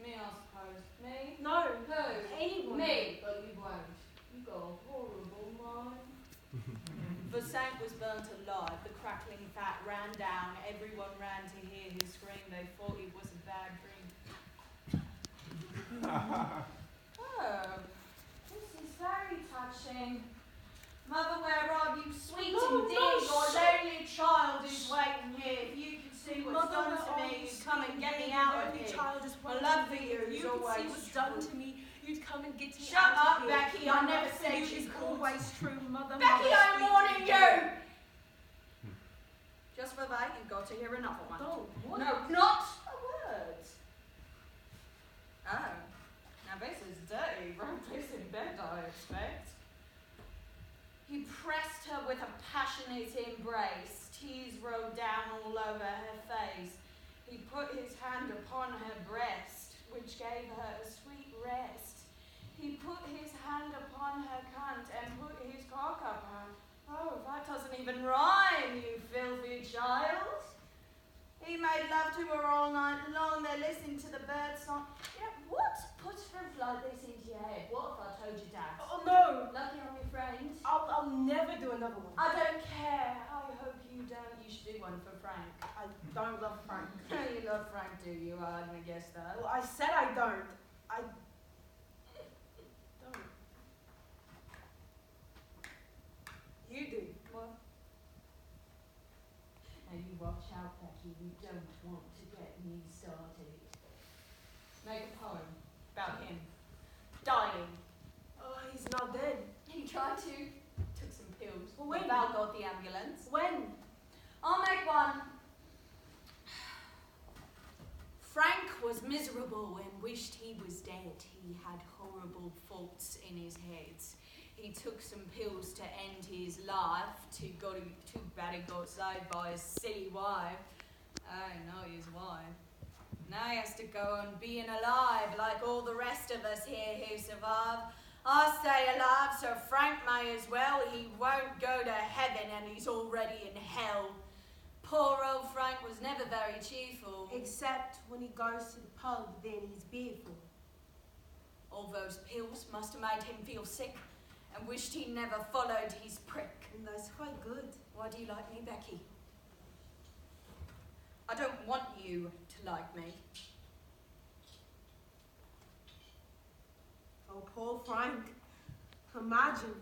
Me, I suppose. Me? No. Who? Anyone. Me. But you won't. You got a horrible mind. The saint was burnt alive. The crackling fat ran down. Everyone ran to hear his scream. They thought it was a bad dream. Oh, this is very touching. Mother, where are you, sweet indeed? Your lonely child is waiting here. If you can see what's done to me, you'd come and get me out of here. My love for you is You always can see what's done to me. You'd come and get me Shut out up, of here. Becky. I never said you. you It's could. always true, Mother. Becky, Mother, I'm sweet warning dear. you! Just for that, you've got to hear another one. Oh, what? No, not a word. Oh, now this is dirty. Wrong place in bed, I expect. He pressed her with a passionate embrace. Tears rolled down all over her face. He put his hand upon her breast, which gave her a sweet rest. He put his hand upon her cunt and put his cock up her. Oh, that doesn't even rhyme, you filthy child. He made love to her all night long. They listened to the bird song. You know, what put stuff like this into your head? What if I told you that? Oh, no. Lucky on your friend. I'll never do another one. I don't care. I hope you don't. one for Frank. I don't love Frank. You love Frank, do you? I didn't guess that. Well, I said I don't. I don't. You do. What? Now you watch out, Becky. You don't want to get me started. Make a poem about him dying. Oh, he's not dead. He tried to. Took some pills. Well, when? Val got the ambulance. When? I'll make one. Frank was miserable and wished he was dead. He had horrible faults in his head. He took some pills to end his life. Too bad he got saved by his silly wife. Oh, not his wife. Now he has to go on being alive like all the rest of us here who survive. I stay alive, so Frank may as well. He won't go to heaven and he's already in hell. Poor old Frank was never very cheerful. Except when he goes to the pub, then he's beerful. All those pills must have made him feel sick and wished he never followed his prick. And that's quite good. Why do you like me, Becky? I don't want you to like me. Oh, poor Frank. Imagine.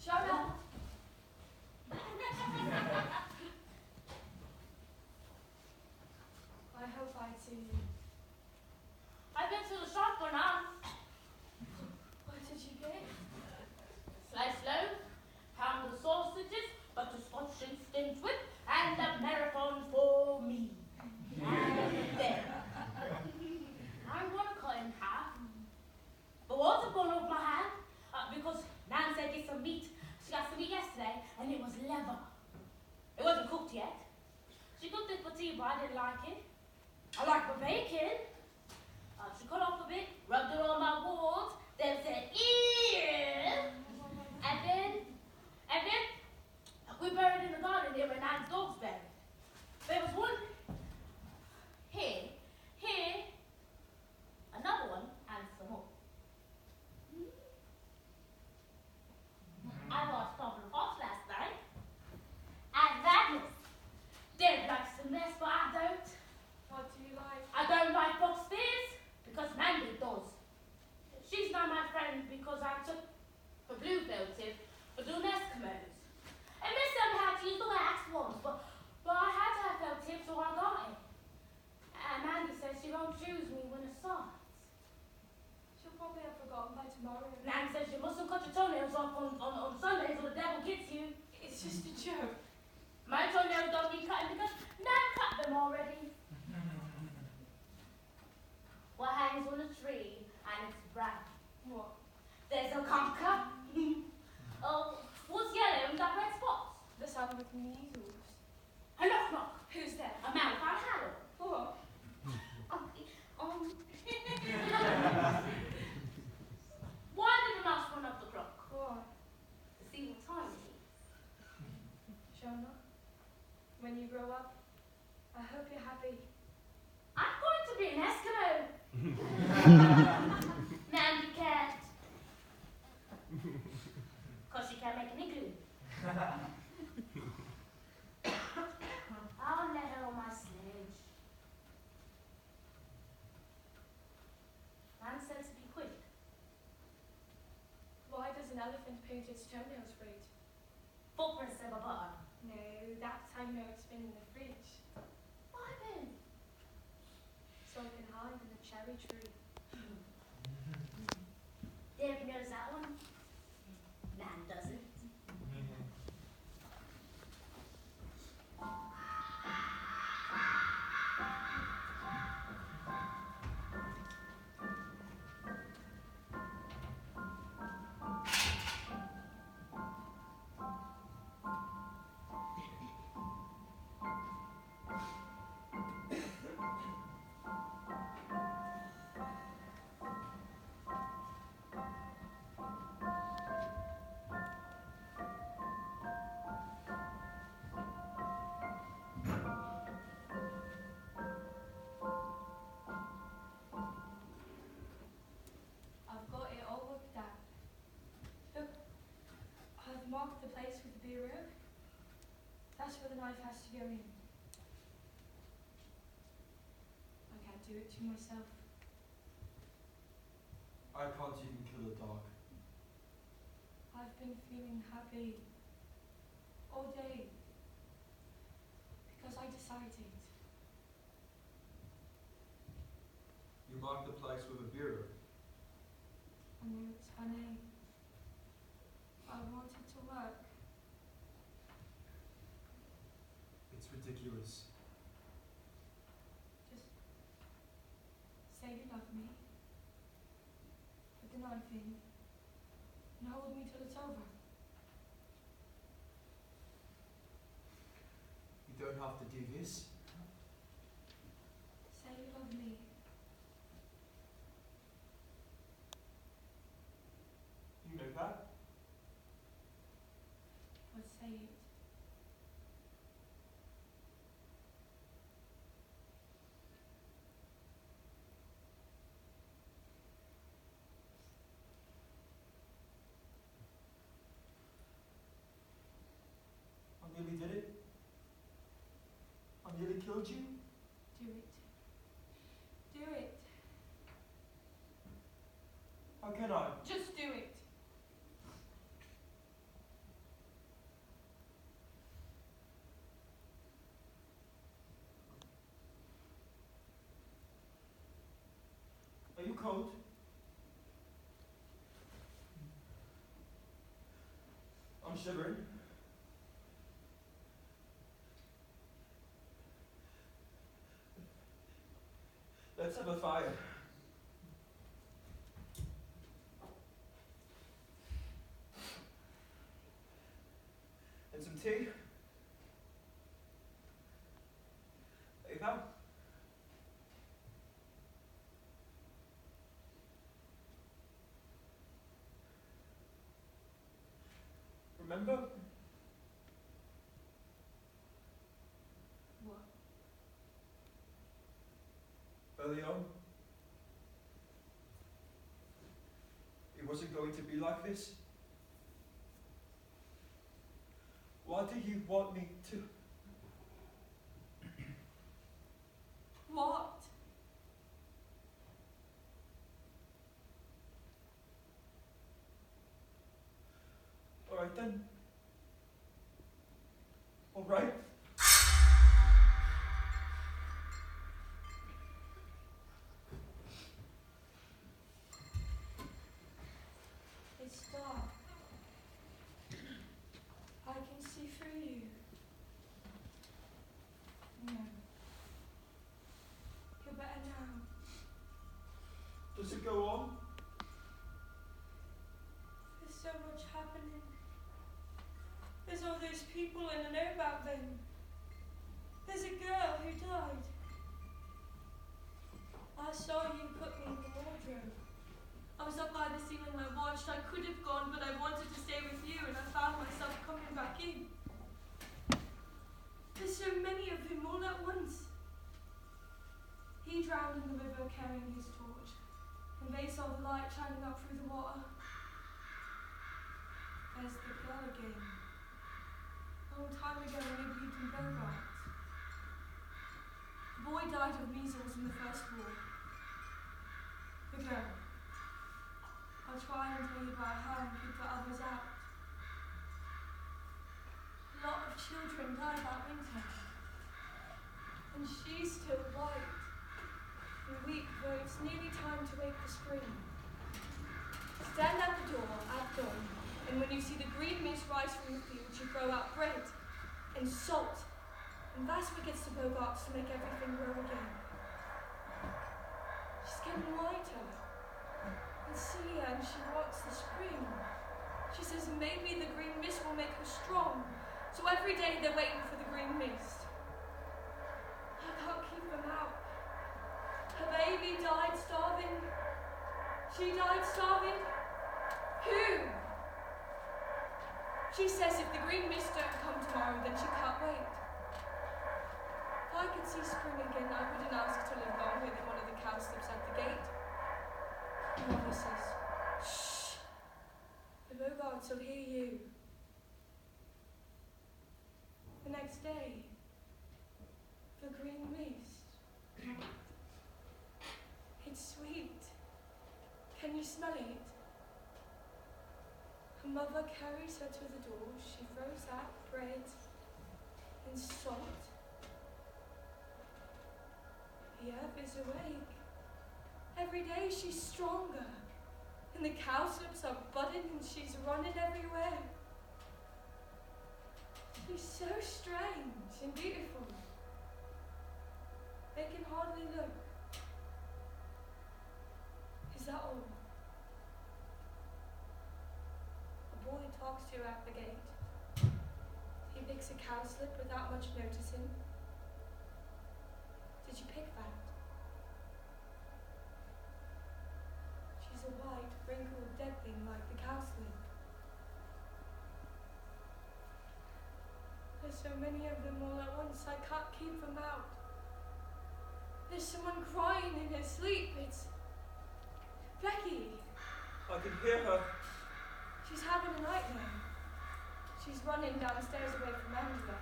Shona. I hope I see you. I've been to the shop for now. What did you get? Sliced loaf, pound of sausages, butter scotch and steamed whip, and a marathon for me. And there. I'm gonna cut in half. But water gone off my hand because Nan said get some meat. She got some meat yesterday and it was leather. It wasn't cooked yet. She cooked it for tea, but I didn't like it. I like the bacon. She cut off a bit, rubbed it on my walls, then said, ew. And then we buried in the garden here where Nan's dog's buried. There was one here, another one, and some more. I watched Double Fox last night. And Mavis. Deb likes the mess, but I don't. What do you like? I don't like Fox Spears because Mandy does. She's not my friend because I took a blue tip for doing Eskimos. And Miss Em had to use the wax ones, but I had to have felt tip, so I got it. And Mandy says she won't choose me when it starts. She'll probably have forgotten by tomorrow. Nan says you mustn't cut your toenails off on Sundays or the devil gets you. It's just a joke. My toenails don't need cutting because Nan cut them already. What hangs on a tree and it's brown? What? There's a conker. Oh, what's yellow and got red spots? The sound of measles. A knock knock. Who's there? A man found Harold. What? Why did the mouse run up the clock? What? To see what time it is. Shona, when you grow up, I hope you're happy. I'm going to be an Eskimo. Mandy can't. Because she can't make an igloo. I'll let her on my sledge. Man said to be quick. Why does an elephant paint its toenails red? Footprints in my butter. No, that's how you know it's been in the fridge. Why then? So it can hide in the cherry tree. Deb knows that one. Man doesn't. mark the place with the bureau. That's where the knife has to go in. I can't do it to myself. I can't even kill a dog. I've been feeling happy all day because I decided. You mark the place with a bureau. I know it's funny. I wanted to work. It's ridiculous. Just say you love me. Put the knife in. And hold me till it's over. You don't have to do this. Say you love me. You know that? But say it. I nearly did it. I nearly killed you. Do it. Do it. How can I? Just do it. Are you cold? I'm shivering. Let's have a fire. And some tea. Hey, pal. Remember? What? Early on, it wasn't going to be like this. Why do you want me to? What? All right then. All right. It's dark. I can see through you. No. You're better now. Does it go on? There's so much happening. There's all those people and I know about them. There's a girl who died. I saw you put me in the wardrobe. I was up by the ceiling, I watched. I could have gone, but I wanted to stay with you, and I found myself coming back in. There's so many of them all at once. He drowned in the river carrying his torch, and they saw the light shining up through the water. There's the girl again. A long time ago when they believed in Bogart. The boy died of measles in the First War. The girl. I'll try and tell you about her and keep the others out. A lot of children die that winter. And she's still white. We weep, though it's nearly time to wake the spring. Stand at the door at dawn, and when you see the green mist rise from the fields, you grow out bread and salt. And that's what gets the Bogarts to make everything grow again. She's getting whiter. And see her, and she wants the spring. She says maybe the green mist will make her strong. So every day they're waiting for the green mist. I can't keep them out. Her baby died starving. She died starving. Who? She says if the green mist don't come tomorrow, then she can't wait. If I could see spring again, I wouldn't ask to live longer than one of the cowslips at the gate. Mother says, shh. The Bogarts will hear you. smelling it. Her mother carries her to the door. She throws out bread and salt. The herb is awake. Every day she's stronger. And the cowslips are budding and she's running everywhere. She's so strange and beautiful. They can hardly look. Is that all? A boy talks to you at the gate. He picks a cowslip without much noticing. Did you pick that? She's a white, wrinkled, dead thing like the cowslip. There's so many of them all at once, I can't keep them out. There's someone crying in her sleep. It's Becky. I can hear her. She's having a nightmare. She's running downstairs away from Angela.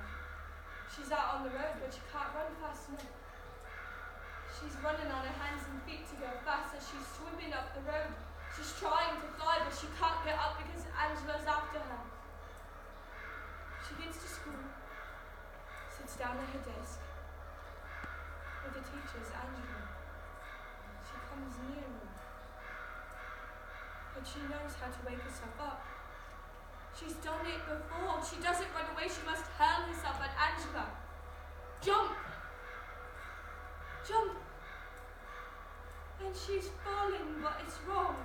She's out on the road, but she can't run fast enough. She's running on her hands and feet to go fast as she's swimming up the road. She's trying to fly, but she can't get up because Angela's after her. She gets to school, sits down at her desk. With the teacher's Angela. She comes nearer. But she knows how to wake herself up. She's done it before. She doesn't run away. She must hurl herself at Angela. Jump! Jump! And she's falling, but it's wrong.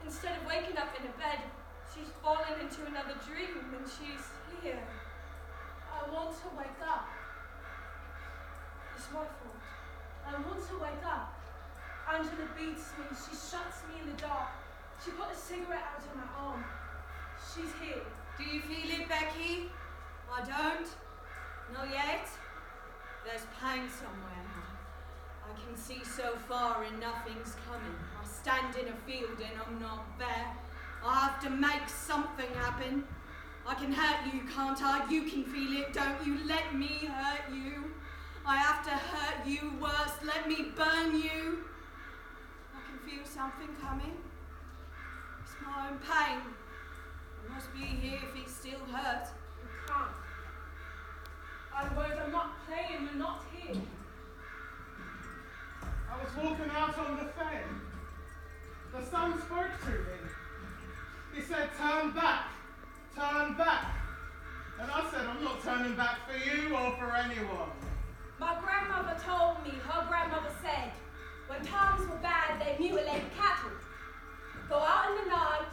Instead of waking up in a bed, she's fallen into another dream, and she's here. I want to wake up. It's my fault. I want to wake up. Angela beats me. She shuts me in the dark. She put a cigarette out of my arm. She's here. Do you feel it, Becky? I don't. Not yet. There's pain somewhere. I can see so far and nothing's coming. I stand in a field and I'm not there. I have to make something happen. I can hurt you, can't I? You can feel it, don't you? Let me hurt you. I have to hurt you worse. Let me burn you. I can feel something coming. It's my own pain. It must be here if it still hurts. You can't. Otherwise I'm not playing, you're not here. I was walking out on the fen. The sun spoke to me. He said, turn back, turn back. And I said, I'm not turning back for you or for anyone. My grandmother told me, her grandmother said, when times were bad, they mutilated cattle. Go out in the night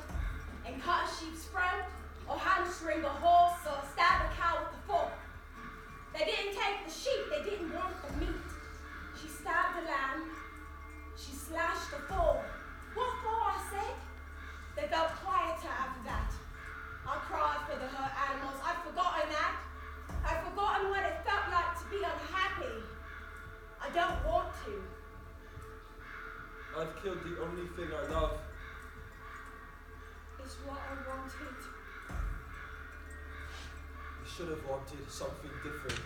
and cut a sheep's throat, or hamstring a horse, or stab a cow with a fork. They didn't take the sheep, they didn't want the meat. She stabbed the lamb, she slashed the foal. What for, I said? They felt quieter after that. I cried for the hurt animals, I'd forgotten that. I'd forgotten what it felt like to be unhappy. I don't want to. I've killed the only thing I love. It's what I wanted. You should have wanted something different.